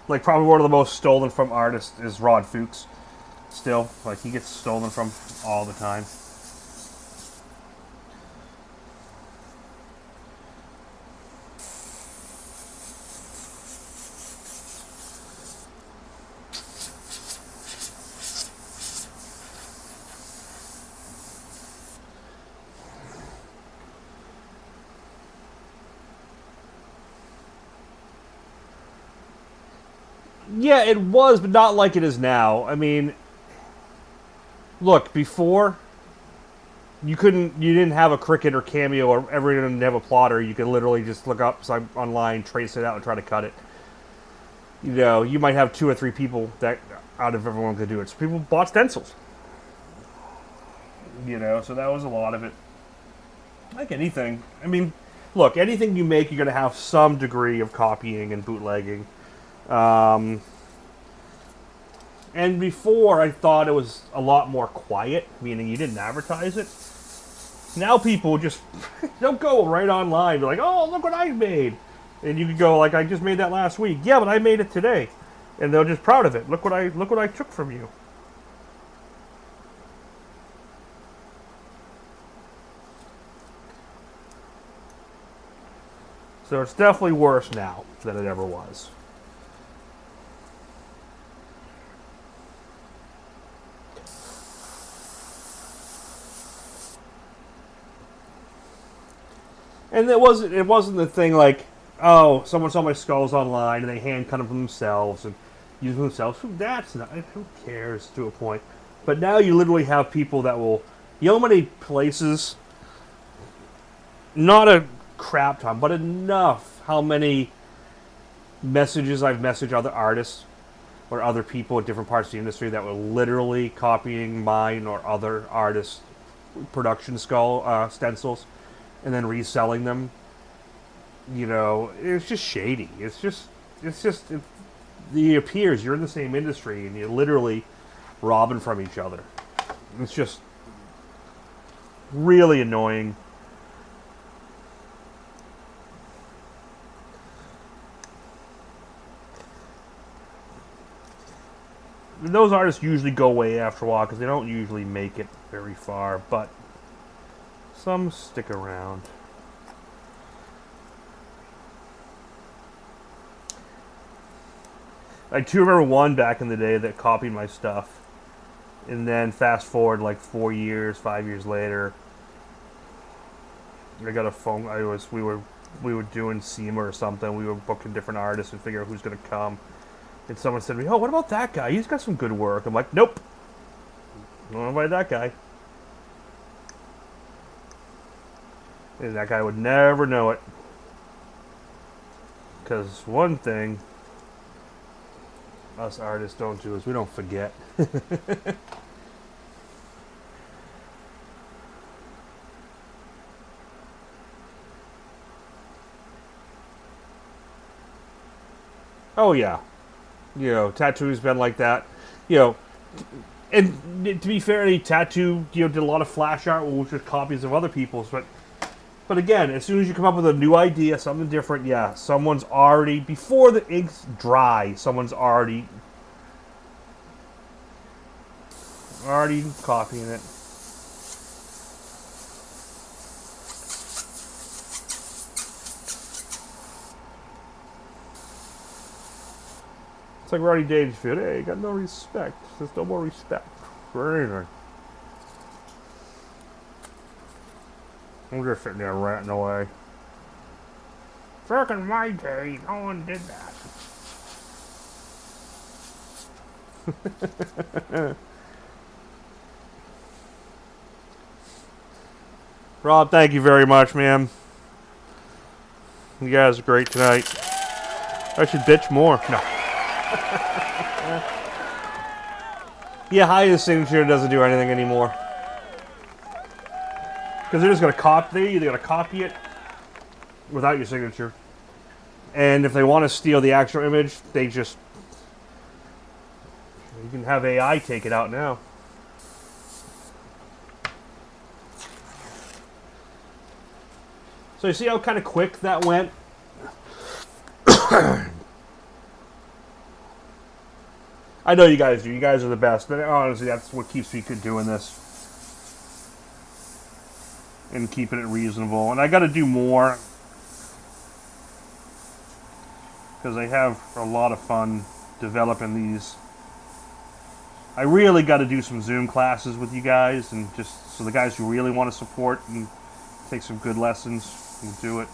Like, probably one of the most stolen from artists is Rod Fuchs. Still, like, he gets stolen from all the time. Yeah, it was, but not like it is now. I mean, look, before you didn't have a Cricut or Cameo or everyone didn't have a plotter. You could literally just look up online, trace it out, and try to cut it. You know, you might have 2 or 3 people that out of everyone could do it. So people bought stencils. You know, so that was a lot of it. Like anything. I mean, look, anything you make, you're going to have some degree of copying and bootlegging. And before, I thought it was a lot more quiet, meaning you didn't advertise it. Now people just don't go right online, be like, oh, look what I made. And you could go, like, I just made that last week. Yeah, but I made it today. And they're just proud of it. Look what I took from you. So it's definitely worse now than it ever was. And it wasn't the thing like, oh, someone saw my skulls online and they hand cut them for themselves and use them themselves. That's not, who cares to a point. But now you literally have people that will, you know how many places, not a crap ton, but enough how many messages I've messaged other artists or other people in different parts of the industry that were literally copying mine or other artists' production stencils and then reselling them. You know, it's just shady. It appears you're in the same industry and you're literally robbing from each other. It's just really annoying. Those artists usually go away after a while because they don't usually make it very far, but some stick around. I do remember one back in the day that copied my stuff, and then fast forward like 4 years, 5 years later, I got a phone. We were doing SEMA or something. We were booking different artists and figure out who's going to come. And someone said to me, "Oh, what about that guy? He's got some good work." I'm like, "Nope, don't invite that guy." And that guy would never know it. Because one thing us artists don't do is we don't forget. Oh yeah. You know, tattoo's been like that. You know, and to be fair, any tattoo, you know, did a lot of flash art, which was copies of other people's, but again, as soon as you come up with a new idea, something different, yeah, someone's already, before the ink's dry, someone's already copying it. It's like Rodney Dangerfield. Hey, you got no respect. There's no more respect for anything. I'm just sitting there ranting away. Back in my day, no one did that. Rob, thank you very much, man. You guys are great tonight. I should bitch more. No. Yeah, hiding signature doesn't do anything anymore. Because they're just going to copy. They're going to copy it without your signature. And if they want to steal the actual image, they just... You can have AI take it out now. So you see how kind of quick that went? I know you guys do. You guys are the best. But honestly, that's what keeps me doing this. And keeping it reasonable. And I got to do more. Because I have a lot of fun developing these. I really got to do some Zoom classes with you guys. And just so the guys who really want to support and take some good lessons can do it.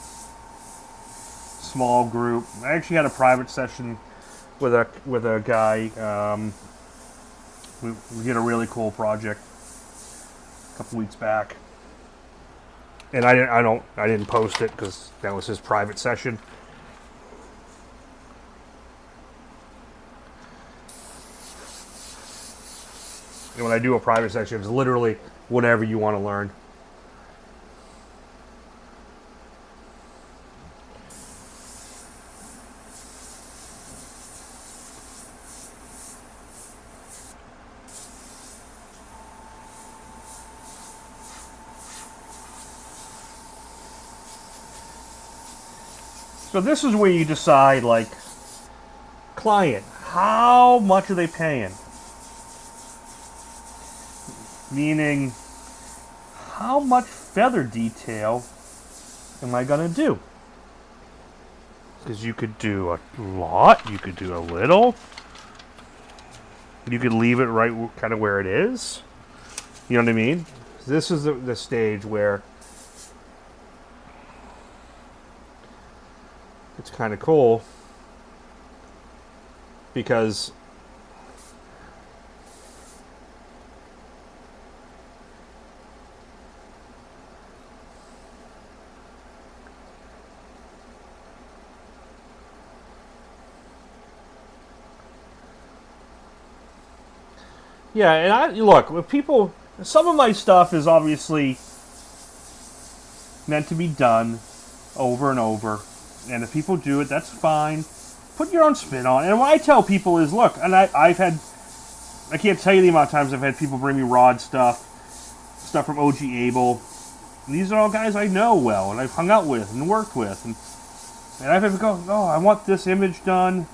Small group. I actually had a private session with a guy. We did a really cool project a couple weeks back. And I didn't post it because that was his private session. And when I do a private session, it's literally whatever you want to learn. So this is where you decide, like, client, how much are they paying? Meaning, how much feather detail am I going to do? Because you could do a lot, you could do a little. You could leave it right kind of where it is. You know what I mean? This is the stage where it's kind of cool because yeah, and look, with people, some of my stuff is obviously meant to be done over and over. And if people do it, that's fine. Put your own spin on it. And what I tell people is, look, and I can't tell you the amount of times I've had people bring me Rod stuff from OG Abel. And these are all guys I know well, and I've hung out with and worked with. And I've had to go, oh, I want this image done.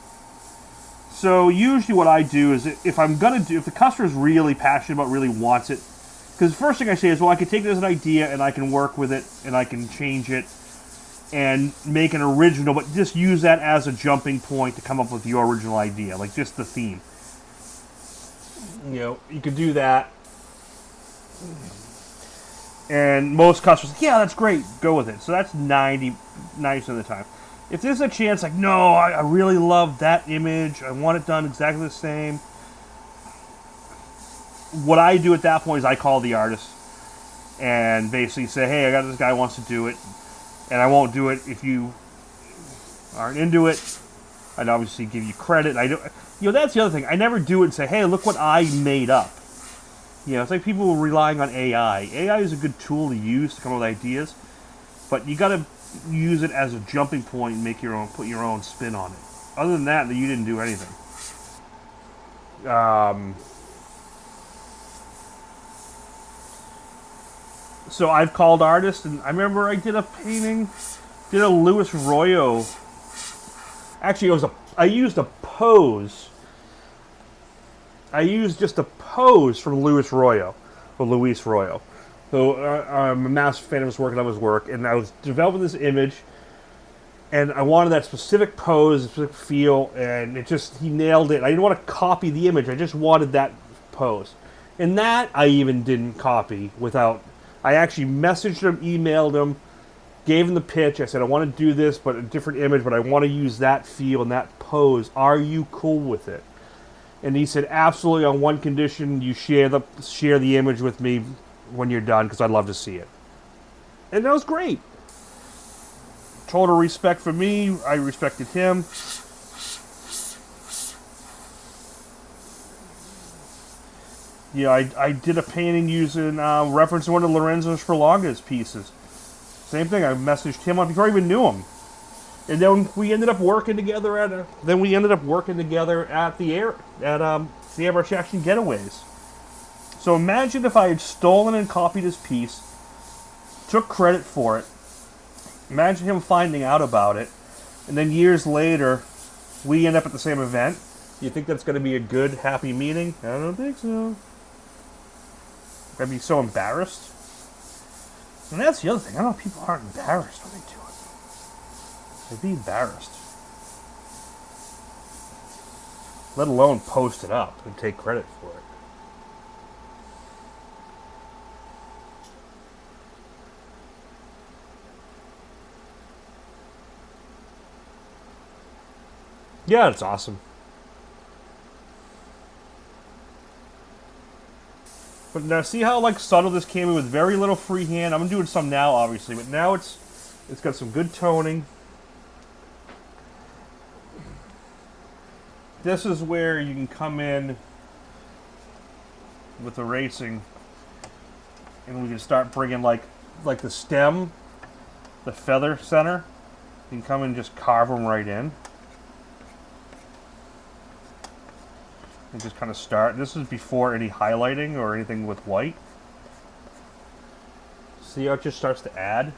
So usually what I do is, if the customer's really passionate about, really wants it, because the first thing I say is, well, I can take it as an idea, and I can work with it, and I can change it, and make an original, but just use that as a jumping point to come up with your original idea, like just the theme. You know, you could do that. And most customers, yeah, that's great, go with it. So that's 90% of the time. If there's a chance, like, no, I really love that image, I want it done exactly the same. What I do at that point is I call the artist and basically say, hey, I got this guy who wants to do it. And I won't do it if you aren't into it. I'd obviously give you credit. That's the other thing. I never do it and say, hey, look what I made up. You know, it's like people relying on AI. AI is a good tool to use to come up with ideas, but you got to use it as a jumping point and put your own spin on it. Other than that, you didn't do anything. So I've called artists, and I remember I did a painting, did a Louis Royo. Actually, I used a pose. I used just a pose from Louis Royo. So I'm a massive fan of his work and of his work, and I was developing this image, And I wanted that specific pose, specific feel, and he nailed it. I didn't want to copy the image, I just wanted that pose. And that I even didn't copy without, I actually messaged him, emailed him, gave him the pitch. I said, I want to do this, but a different image, but I want to use that feel and that pose. Are you cool with it? And he said, absolutely, on one condition, you share the image with me when you're done, because I'd love to see it. And that was great. Total respect for me. I respected him. Yeah, I did a painting using reference to one of Lorenzo Sperlonga's pieces. Same thing. I messaged him on before I even knew him, and then we ended up working together at the Airbrush Action Getaways. So imagine if I had stolen and copied his piece, took credit for it. Imagine him finding out about it, and then years later, we end up at the same event. You think that's going to be a good, happy meeting? I don't think so. I'd be so embarrassed. And that's the other thing. I don't know if people aren't embarrassed when they do it. They'd be embarrassed. Let alone post it up and take credit for it. Yeah, it's awesome. But now see how like subtle this came in with very little freehand. I'm doing some now, obviously, but now it's got some good toning. This is where you can come in with erasing, and we can start bringing like the stem, the feather center. You can come in and just carve them right in. And just kind of start. This is before any highlighting or anything with white. See how it just starts to add?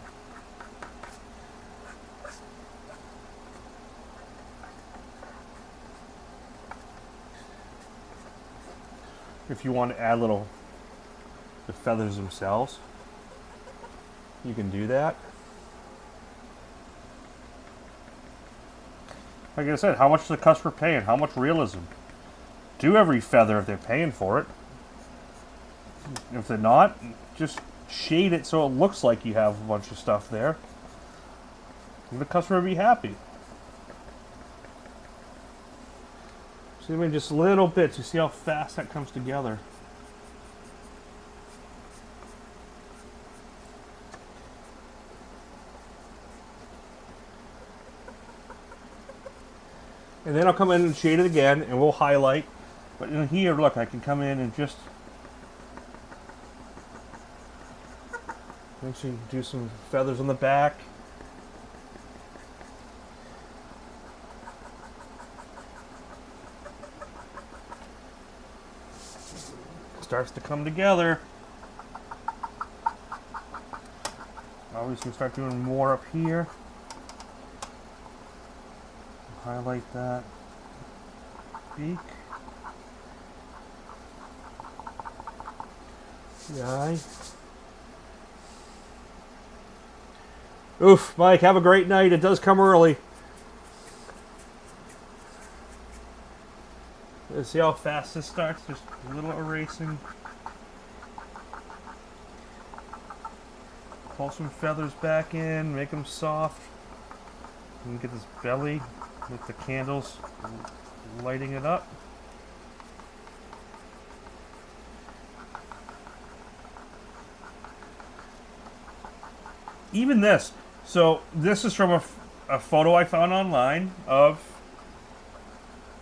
If you want to add the feathers themselves, you can do that. Like I said, how much is the customer paying? How much realism? Do every feather if they're paying for it. If they're not, just shade it so it looks like you have a bunch of stuff there. And the customer will be happy. See, I mean, just little bits. You see how fast that comes together. And then I'll come in and shade it again, and we'll highlight. But in here, look, I can come in and just actually do some feathers on the back. Starts to come together. Obviously, start doing more up here. Highlight that beak. The eye. Oof, Mike, have a great night. It does come early. Let's see how fast this starts. Just a little erasing. Pull some feathers back in, make them soft. And get this belly with the candles lighting it up. Even this. So this is from a photo I found online of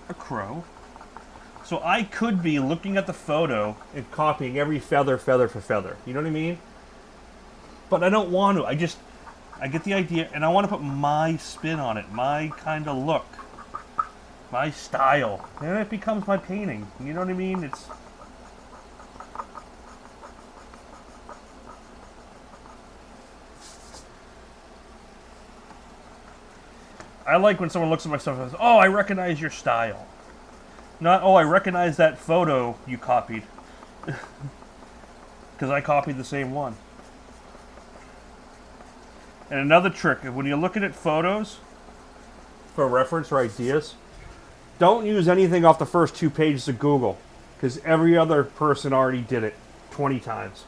a crow. So I could be looking at the photo and copying every feather for feather. You know what I mean? But I don't want to. I get the idea, and I want to put my spin on it, my kind of look, my style. And it becomes my painting. You know what I mean? It's... I like when someone looks at my stuff and says, oh, I recognize your style. Not, oh, I recognize that photo you copied. Because I copied the same one. And another trick, when you're looking at photos, for reference or ideas, don't use anything off the first 2 pages of Google, because every other person already did it 20 times.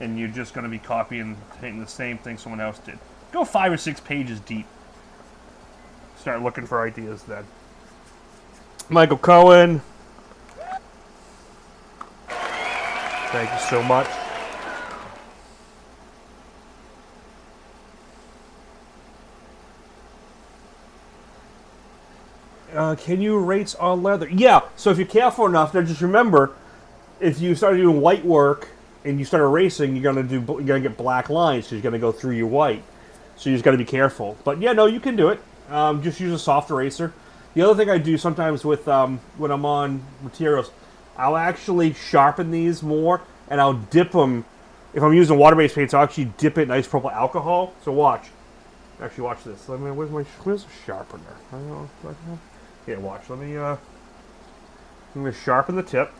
And you're just going to be copying the same thing someone else did. Go 5 or 6 pages deep. Start looking for ideas then. Michael Cohen. Thank you so much. Can you erase on leather? Yeah, so if you're careful enough, then just remember, if you start doing white work and you start erasing, you're gonna get black lines because you're gonna go through your white. So you just gotta be careful. But yeah, no, you can do it. Just use a soft eraser. The other thing I do sometimes with when I'm on materials, I'll actually sharpen these more and I'll dip them. If I'm using water-based paints, I'll actually dip it in isopropyl alcohol. So watch. Actually, watch this. Where's the sharpener? Yeah, watch. I'm going to sharpen the tip.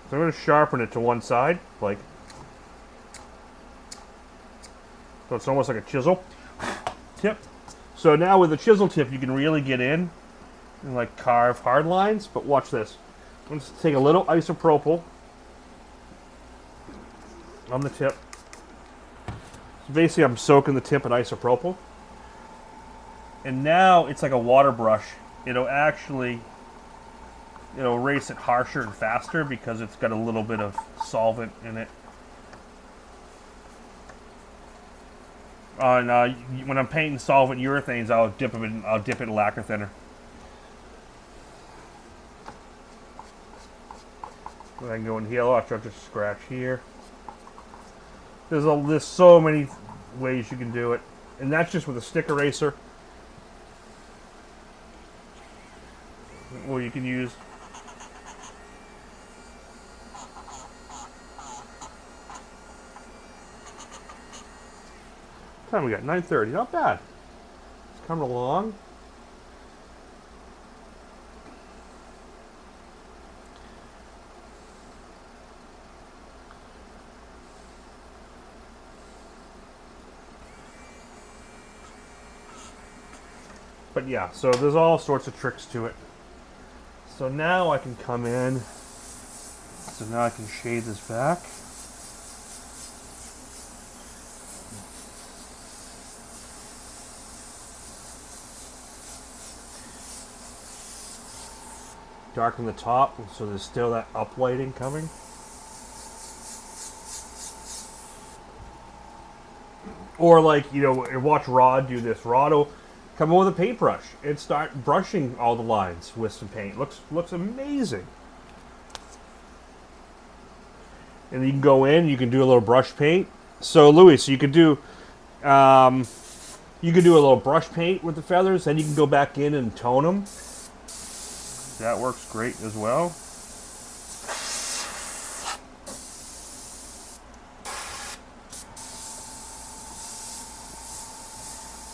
So I'm going to sharpen it to one side, like. So it's almost like a chisel tip. So now with the chisel tip, you can really get in and like carve hard lines. But watch this. I'm just take a little isopropyl on the tip. So basically, I'm soaking the tip in isopropyl. And now it's like a water brush. It'll erase it harsher and faster because it's got a little bit of solvent in it. When I'm painting solvent urethanes, I'll dip it in lacquer thinner. And I can go in here. I'll just scratch here. There's so many ways you can do it, and that's just with a stick eraser. Or you can use. What time we got? 9:30. Not bad. It's coming along. But yeah, so there's all sorts of tricks to it. So now I can come in. So now I can shade this back. Darken the top so there's still that uplighting coming. Or like, watch Rod do this. Rod will come in with a paintbrush and start brushing all the lines with some paint. Looks amazing. And you can go in, you can do a little brush paint. So Louis, you could do a little brush paint with the feathers, then you can go back in and tone them. That works great as well.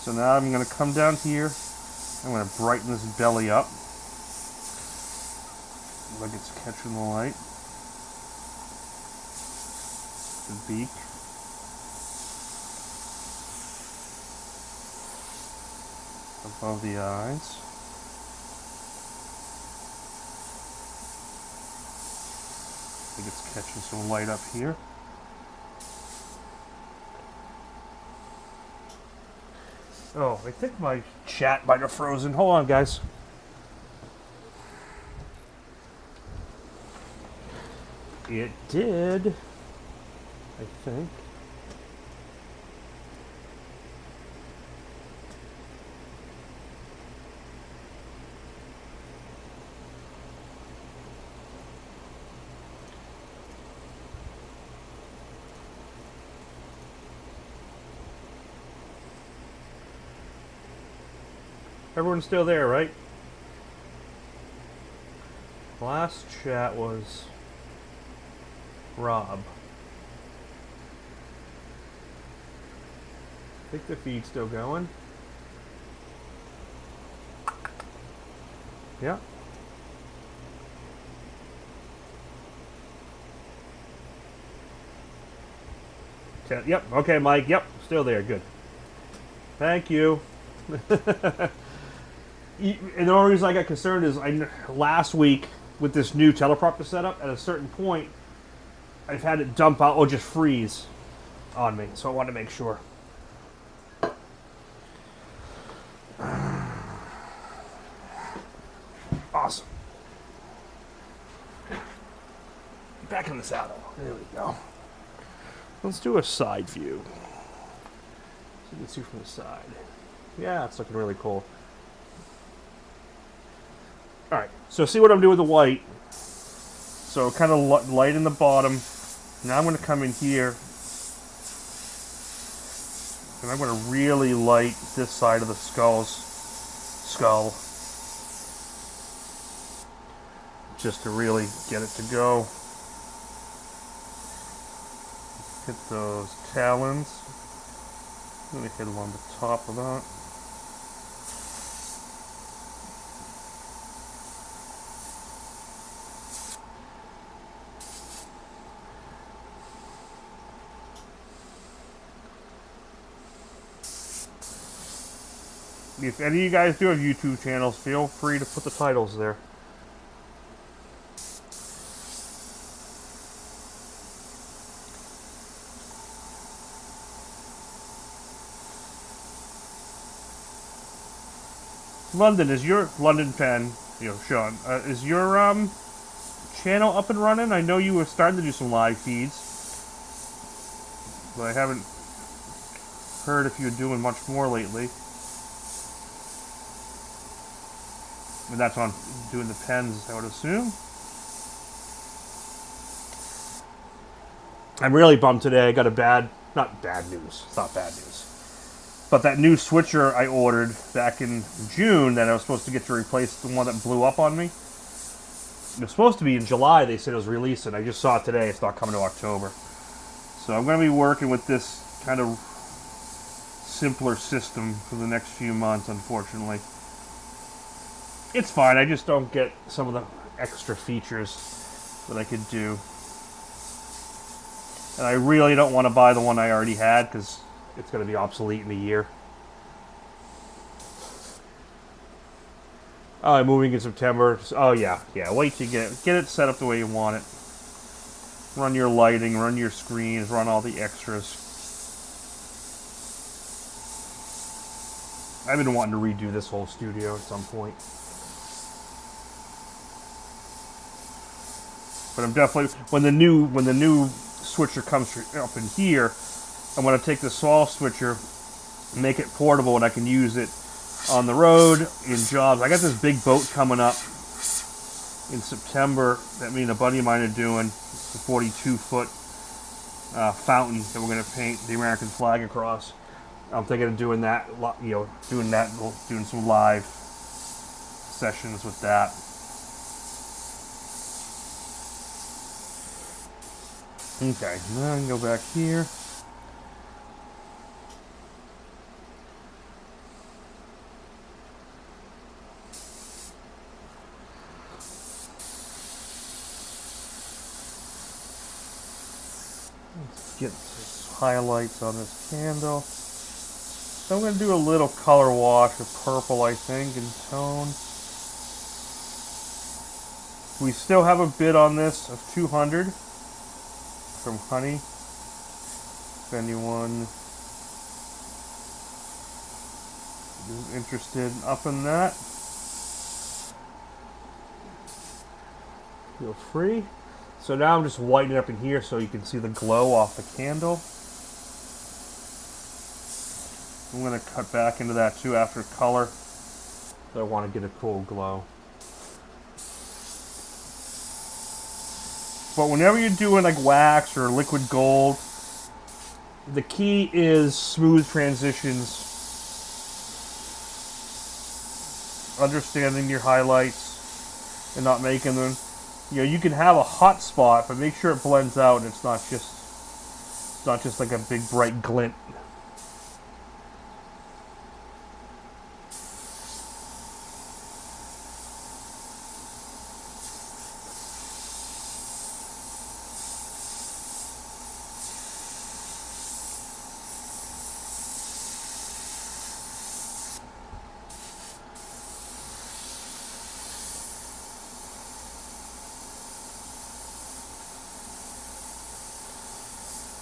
So now I'm going to come down here. I'm going to brighten this belly up. Like it's catching the light. The beak. Above the eyes. I think it's catching some light up here. Oh, I think my chat might have frozen. Hold on, guys. It did, I think. Everyone's still there, right? Last chat was Rob. I think the feed's still going. Yeah. Yep. Okay, Mike. Yep. Still there. Good. Thank you. And the only reason I got concerned is last week with this new teleprompter setup, at a certain point, I've had it dump out or just freeze on me. So I want to make sure. Awesome. Back in the saddle. There we go. Let's do a side view. So you can see from the side. Yeah, it's looking really cool. Alright, so see what I'm doing with the white. So kind of light in the bottom. Now I'm going to come in here. And I'm going to really light this side of the skull. Just to really get it to go. Hit those talons. I'm going to hit them on the top of that. If any of you guys do have YouTube channels, feel free to put the titles there. London, is your London Pen, Sean, is your channel up and running? I know you were starting to do some live feeds, but I haven't heard if you're doing much more lately. And that's on doing the pens, I would assume. I'm really bummed today. I got not bad news. It's not bad news. But that new switcher I ordered back in June that I was supposed to get to replace the one that blew up on me. It was supposed to be in July. They said it was releasing. I just saw it today. It's not coming to October. So I'm going to be working with this kind of simpler system for the next few months, unfortunately. It's fine. I just don't get some of the extra features that I could do. And I really don't want to buy the one I already had because it's going to be obsolete in a year. Oh, I'm moving in September. Oh, yeah. Wait till you get it set up the way you want it. Run your lighting, run your screens, run all the extras. I've been wanting to redo this whole studio at some point. But I'm definitely when the new switcher comes up in here, I'm going to take the small switcher, make it portable, and I can use it on the road in jobs. I got this big boat coming up in September that me and a buddy of mine are doing. It's a 42-foot fountain that we're going to paint the American flag across. I'm thinking of doing that, doing some live sessions with that. Okay, now I can go back here. Let's get highlights on this candle. So I'm going to do a little color wash of purple, I think, in tone. We still have a bid on this of 200 from Honey. If anyone is interested in upping that, feel free. So now I'm just whitening up in here so you can see the glow off the candle. I'm going to cut back into that too after color. So I want to get a cool glow. But whenever you're doing like wax or liquid gold, the key is smooth transitions, understanding your highlights and not making them. You can have a hot spot, but make sure it blends out and it's not just like a big bright glint.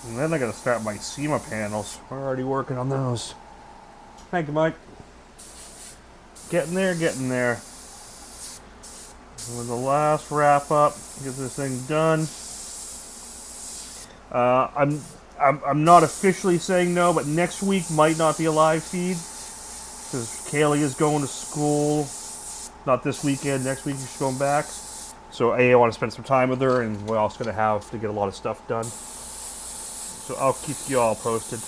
And then I gotta start my SEMA panels. We're already working on those. Thank you, Mike. Getting there, getting there. With the last wrap up, get this thing done. I'm not officially saying no, but next week might not be a live feed because Kaylee is going to school. Not this weekend. Next week she's going back. So I want to spend some time with her, and we're also going to have to get a lot of stuff done. So I'll keep you all posted.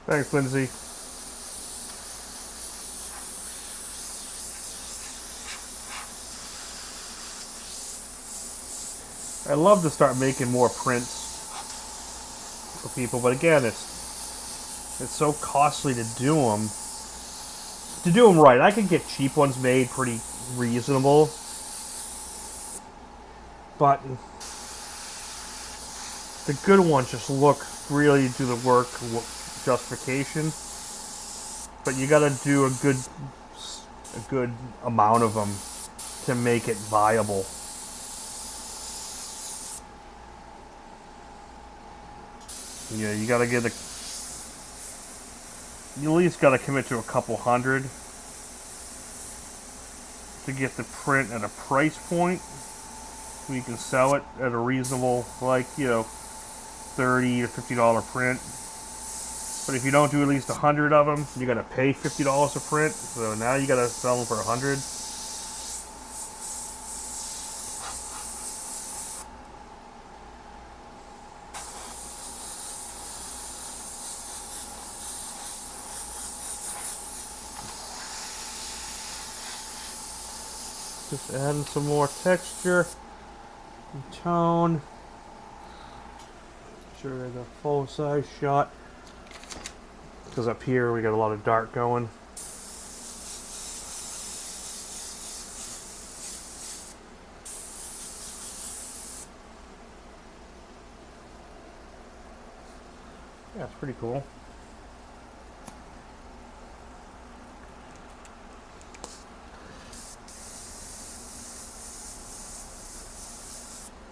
Thanks, Lindsay. I love to start making more prints for people, but again, it's so costly to do them. To do them right, I can get cheap ones made pretty reasonable, but the good ones just really do the work. Justification, but you got to do a good amount of them to make it viable. Yeah, you got to you at least got to commit to a couple hundred to get the print at a price point where you can sell it at a reasonable, like, $30 to $50 print. But if you don't do at least 100 of them, you got to pay $50 a print. So now you got to sell them for 100. Just adding some more texture and tone. Sure, there's a full size shot. Because up here we got a lot of dark going. Yeah, it's pretty cool.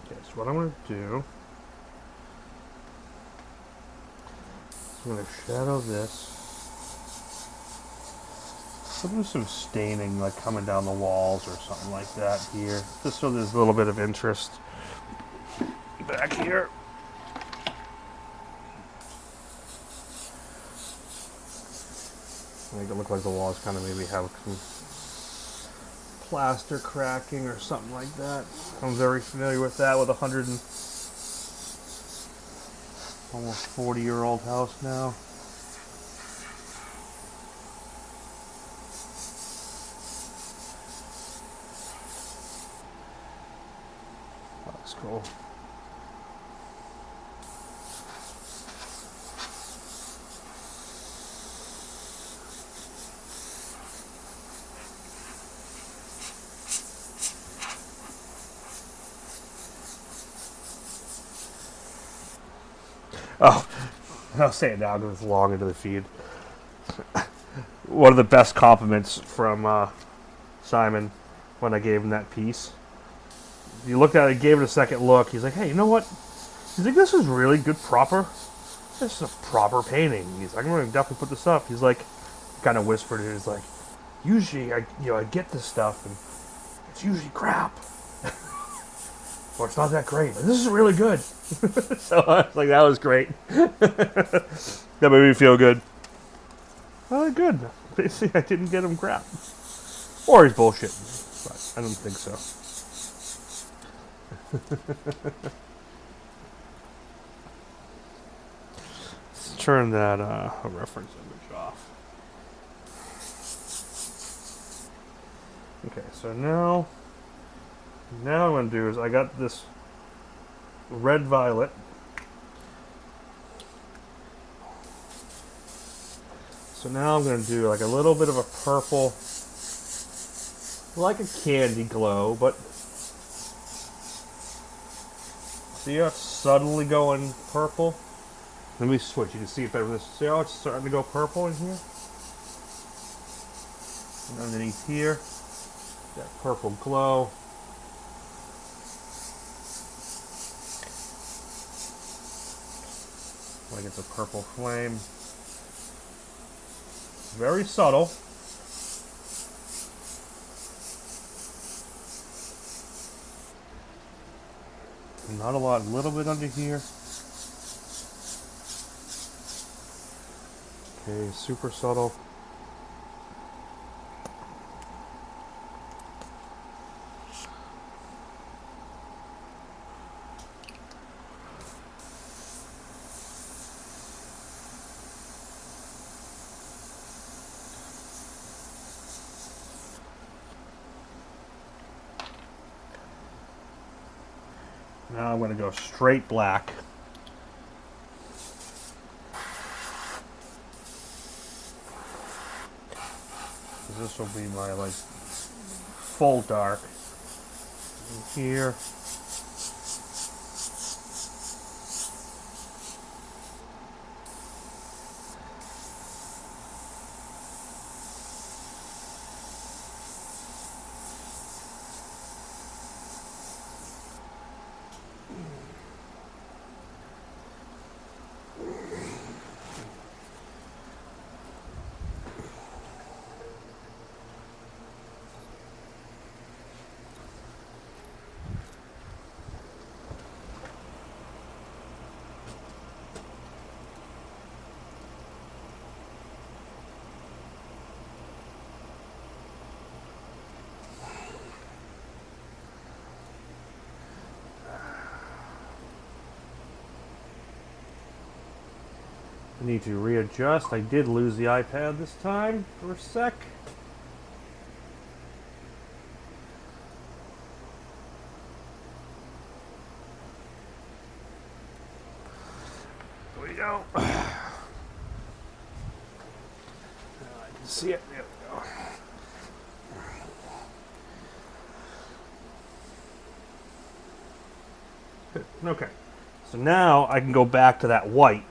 Okay, so what I'm going to do, I'm going to shadow this. I'll do some staining, like coming down the walls or something like that here, just so there's a little bit of interest back here. Make it look like the walls kind of maybe have some plaster cracking or something like that. I'm very familiar with that with a almost 40-year-old house now. That's cool. Oh, I'll say it now because it's long into the feed. One of the best compliments from Simon when I gave him that piece. He looked at it, gave it a second look. He's like, hey, you know what? He's like, this is really good, this is a proper painting. He's like, I'm going to definitely put this up. He's like, kind of whispered it. He's like, usually I get this stuff and it's usually crap. Or it's not that great. But this is really good. So I was like, that was great. That made me feel good. Oh, good. Basically, I didn't get him crap. Or he's bullshitting. But I don't think so. Let's turn that reference image off. Okay, so now what I'm going to do is I got this red violet. So now I'm going to do like a little bit of a purple like a candy glow, but see how it's subtly going purple? Let me switch. You can see it better with this. See how it's starting to go purple in here? And underneath here, that purple glow. Like it's a purple flame. Very subtle. Not a lot, a little bit under here. Okay, super subtle. Now I'm going to go straight black. This will be my like full dark in here. I need to readjust. I did lose the iPad this time for a sec. There we go. I can see it. There we go. Okay. So now I can go back to that white.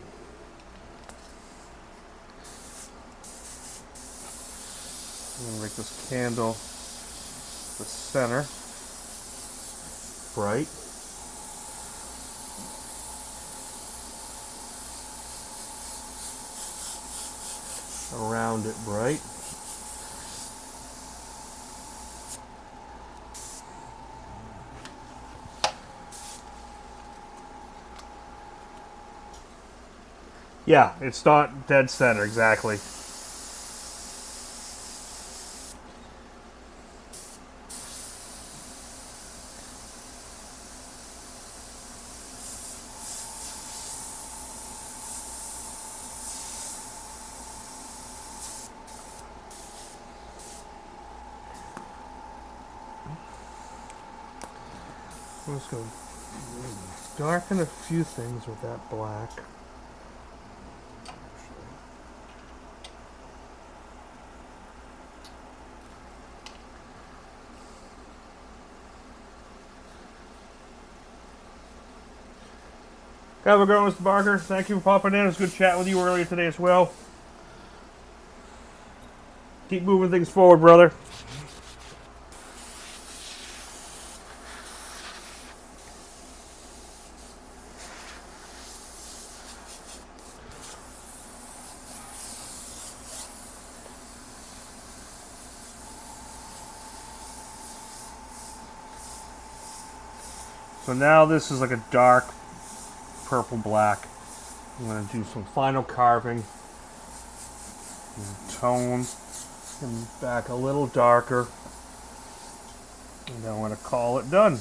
Make this candle the center bright. Around it bright. Yeah, it's not dead center exactly. I'm just going to darken a few things with that black. Have a good one, Mr. Barker. Thank you for popping in. It was good chatting with you earlier today as well. Keep moving things forward, brother. So now this is like a dark purple black. I'm going to do some final carving. Tone and back a little darker. And then I'm going to call it done.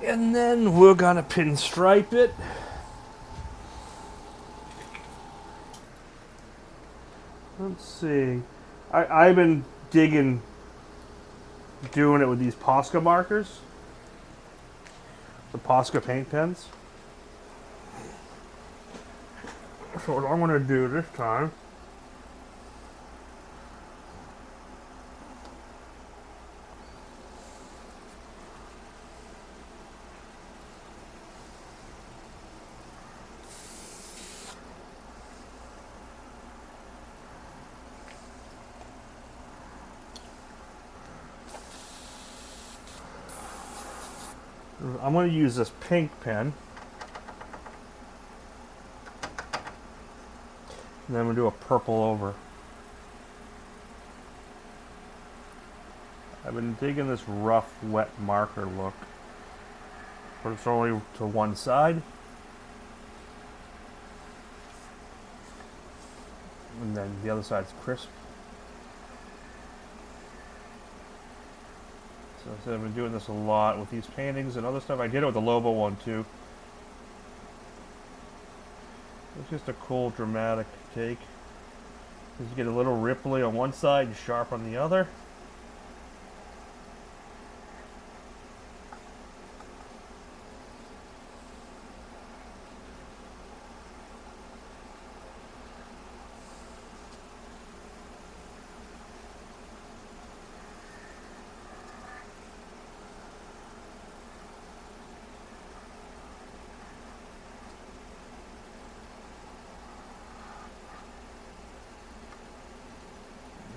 And then we're gonna pinstripe it. Let's see. I've been digging doing it with these Posca markers. The Posca paint pens. So what I'm gonna do this time, I'm going to use this pink pen. And then I'm going to do a purple over. I've been digging this rough, wet marker look. But it's only to one side. And then the other side's crisp. So I've been doing this a lot with these paintings and other stuff. I did it with the Lobo one too. It's just a cool, dramatic take. You get a little ripply on one side and sharp on the other.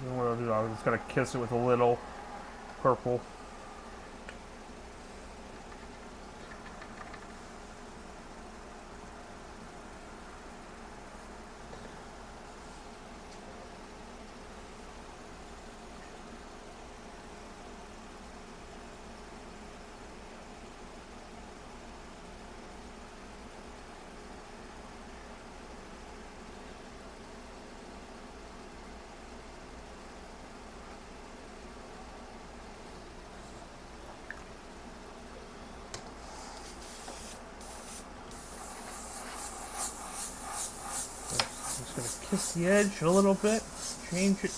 And what I'll do, I'm just going to kiss it with a little purple. Just going to kiss the edge a little bit, change it.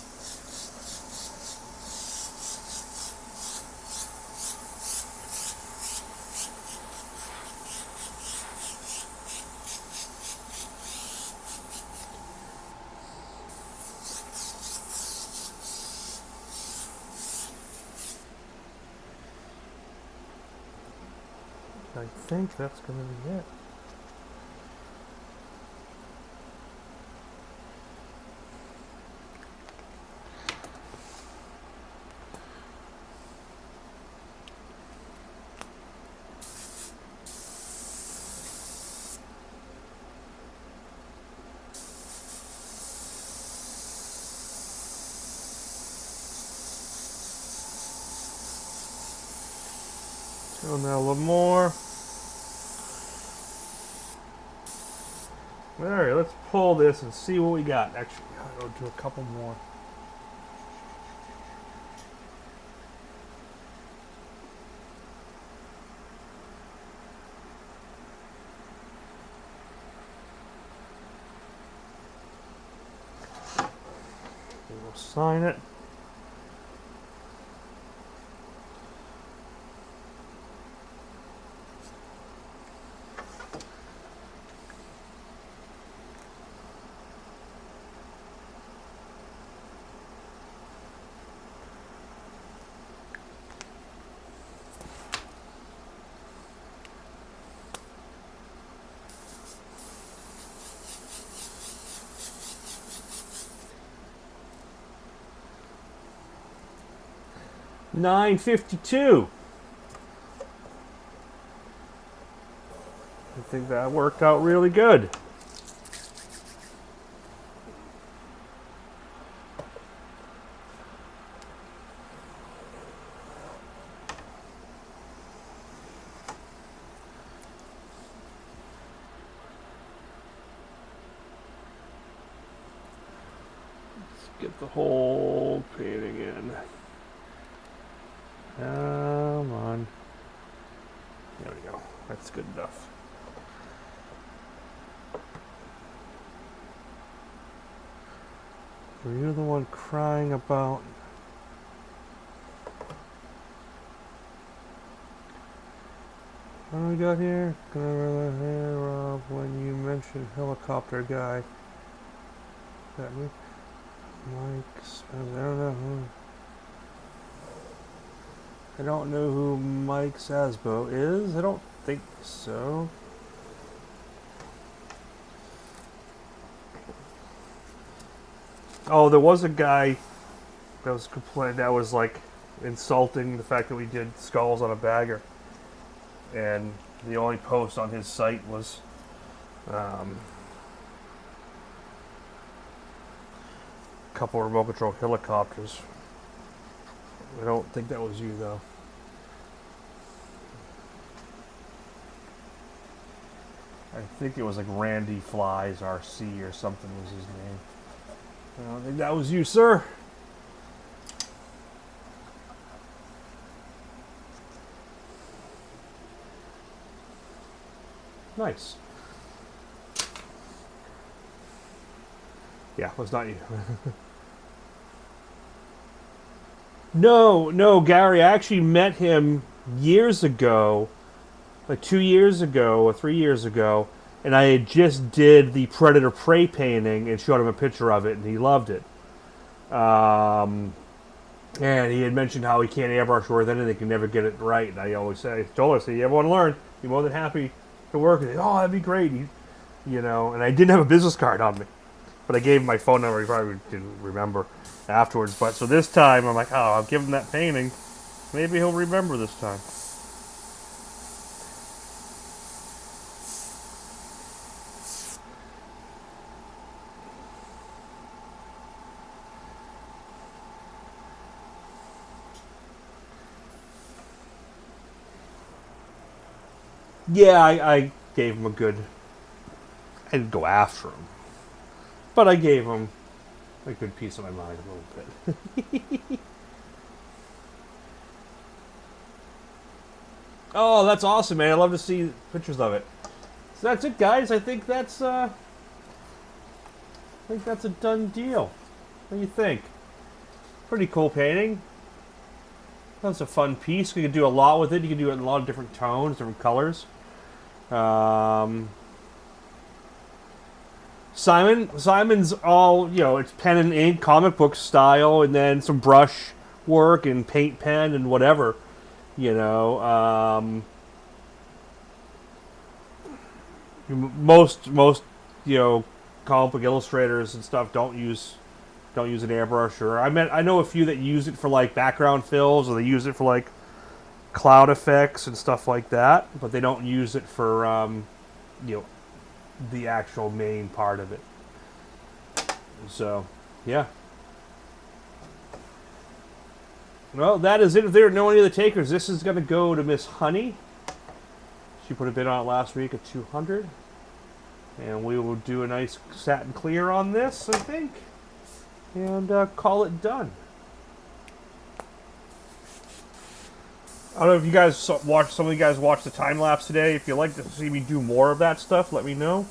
I think that's going to be it. So now a little more. Alright, let's pull this and see what we got. Actually, I'll do a couple more. We'll sign it. $9.52. I think that worked out really good. Let's get the whole painting in. Come on. There we go. That's good enough. Were you the one crying about... What do we got here? Gonna run the hair off when you mentioned helicopter guy. That me? Mike Spencer. I don't know who Mike Sasbo is. I don't think so. Oh, there was a guy that was complaining, that was like insulting the fact that we did skulls on a bagger. And the only post on his site was a couple of remote control helicopters. I don't think that was you, though. I think it was like Randy Flies RC or something was his name. I don't think that was you, sir. Nice. Yeah, it was not you. No, Gary, I actually met him years ago, like 2 years ago or 3 years ago, and I had just did the Predator Prey painting and showed him a picture of it, and he loved it. And he had mentioned how he can't airbrush worth anything, he can never get it right, and I always say, told us, you ever want to learn, you're more than happy to work with it. Oh, that'd be great. You know, and I didn't have a business card on me, but I gave him my phone number. He probably didn't remember afterwards. But so this time, I'm like, oh, I'll give him that painting. Maybe he'll remember this time. Yeah, I gave him a good... I didn't go after him. But I gave him a good piece of my mind a little bit. Oh, that's awesome, man. I love to see pictures of it. So that's it, guys. I think that's a done deal. What do you think? Pretty cool painting. That's a fun piece. You can do a lot with it. You can do it in a lot of different tones, different colors. Simon's all, you know, it's pen and ink, comic book style, and then some brush work and paint pen and whatever, you know. Most you know, comic book illustrators and stuff don't use an airbrush, or I know a few that use it for like background fills, or they use it for like cloud effects and stuff like that, but they don't use it for you know, the actual main part of it. So yeah, well, that is it. If there are no any other takers, this is going to go to Miss Honey. She put a bid on it last week at 200, and we will do a nice satin clear on this, I think, and call it done. I don't know if you guys watched, some of you guys watched the time lapse today. If you'd like to see me do more of that stuff, let me know.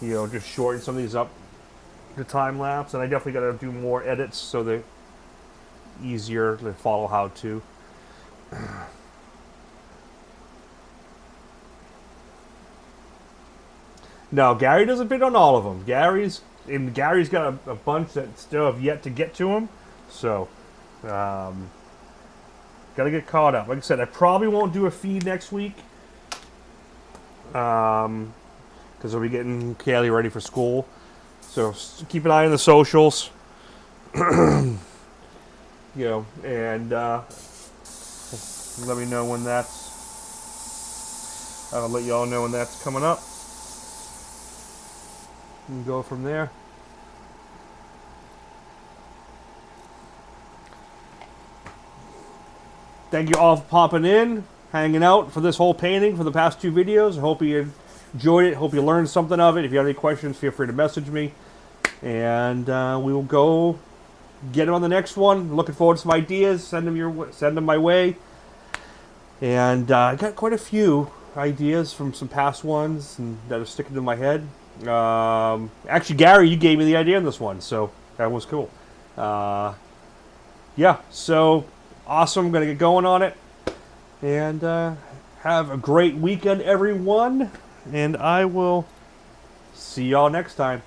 You know, just shorten some of these up, the time lapse, and I definitely got to do more edits so they're easier to follow how to. No, Gary doesn't bid on all of them. Gary's got a bunch that still have yet to get to him, so. Gotta get caught up. Like I said, I probably won't do a feed next week. Because we'll be getting Kaylee ready for school. So keep an eye on the socials. You know, and let me know when that's... I'll let you all know when that's coming up. And go from there. Thank you all for popping in, hanging out for this whole painting for the past 2 videos. I hope you enjoyed it. Hope you learned something of it. If you have any questions, feel free to message me. And we will go get them on the next one. Looking forward to some ideas. Send them my way. And I got quite a few ideas from some past ones and that are sticking to my head. Actually, Gary, you gave me the idea on this one, so that was cool. Yeah, so awesome. I'm going to get going on it. And have a great weekend, everyone. And I will see y'all next time.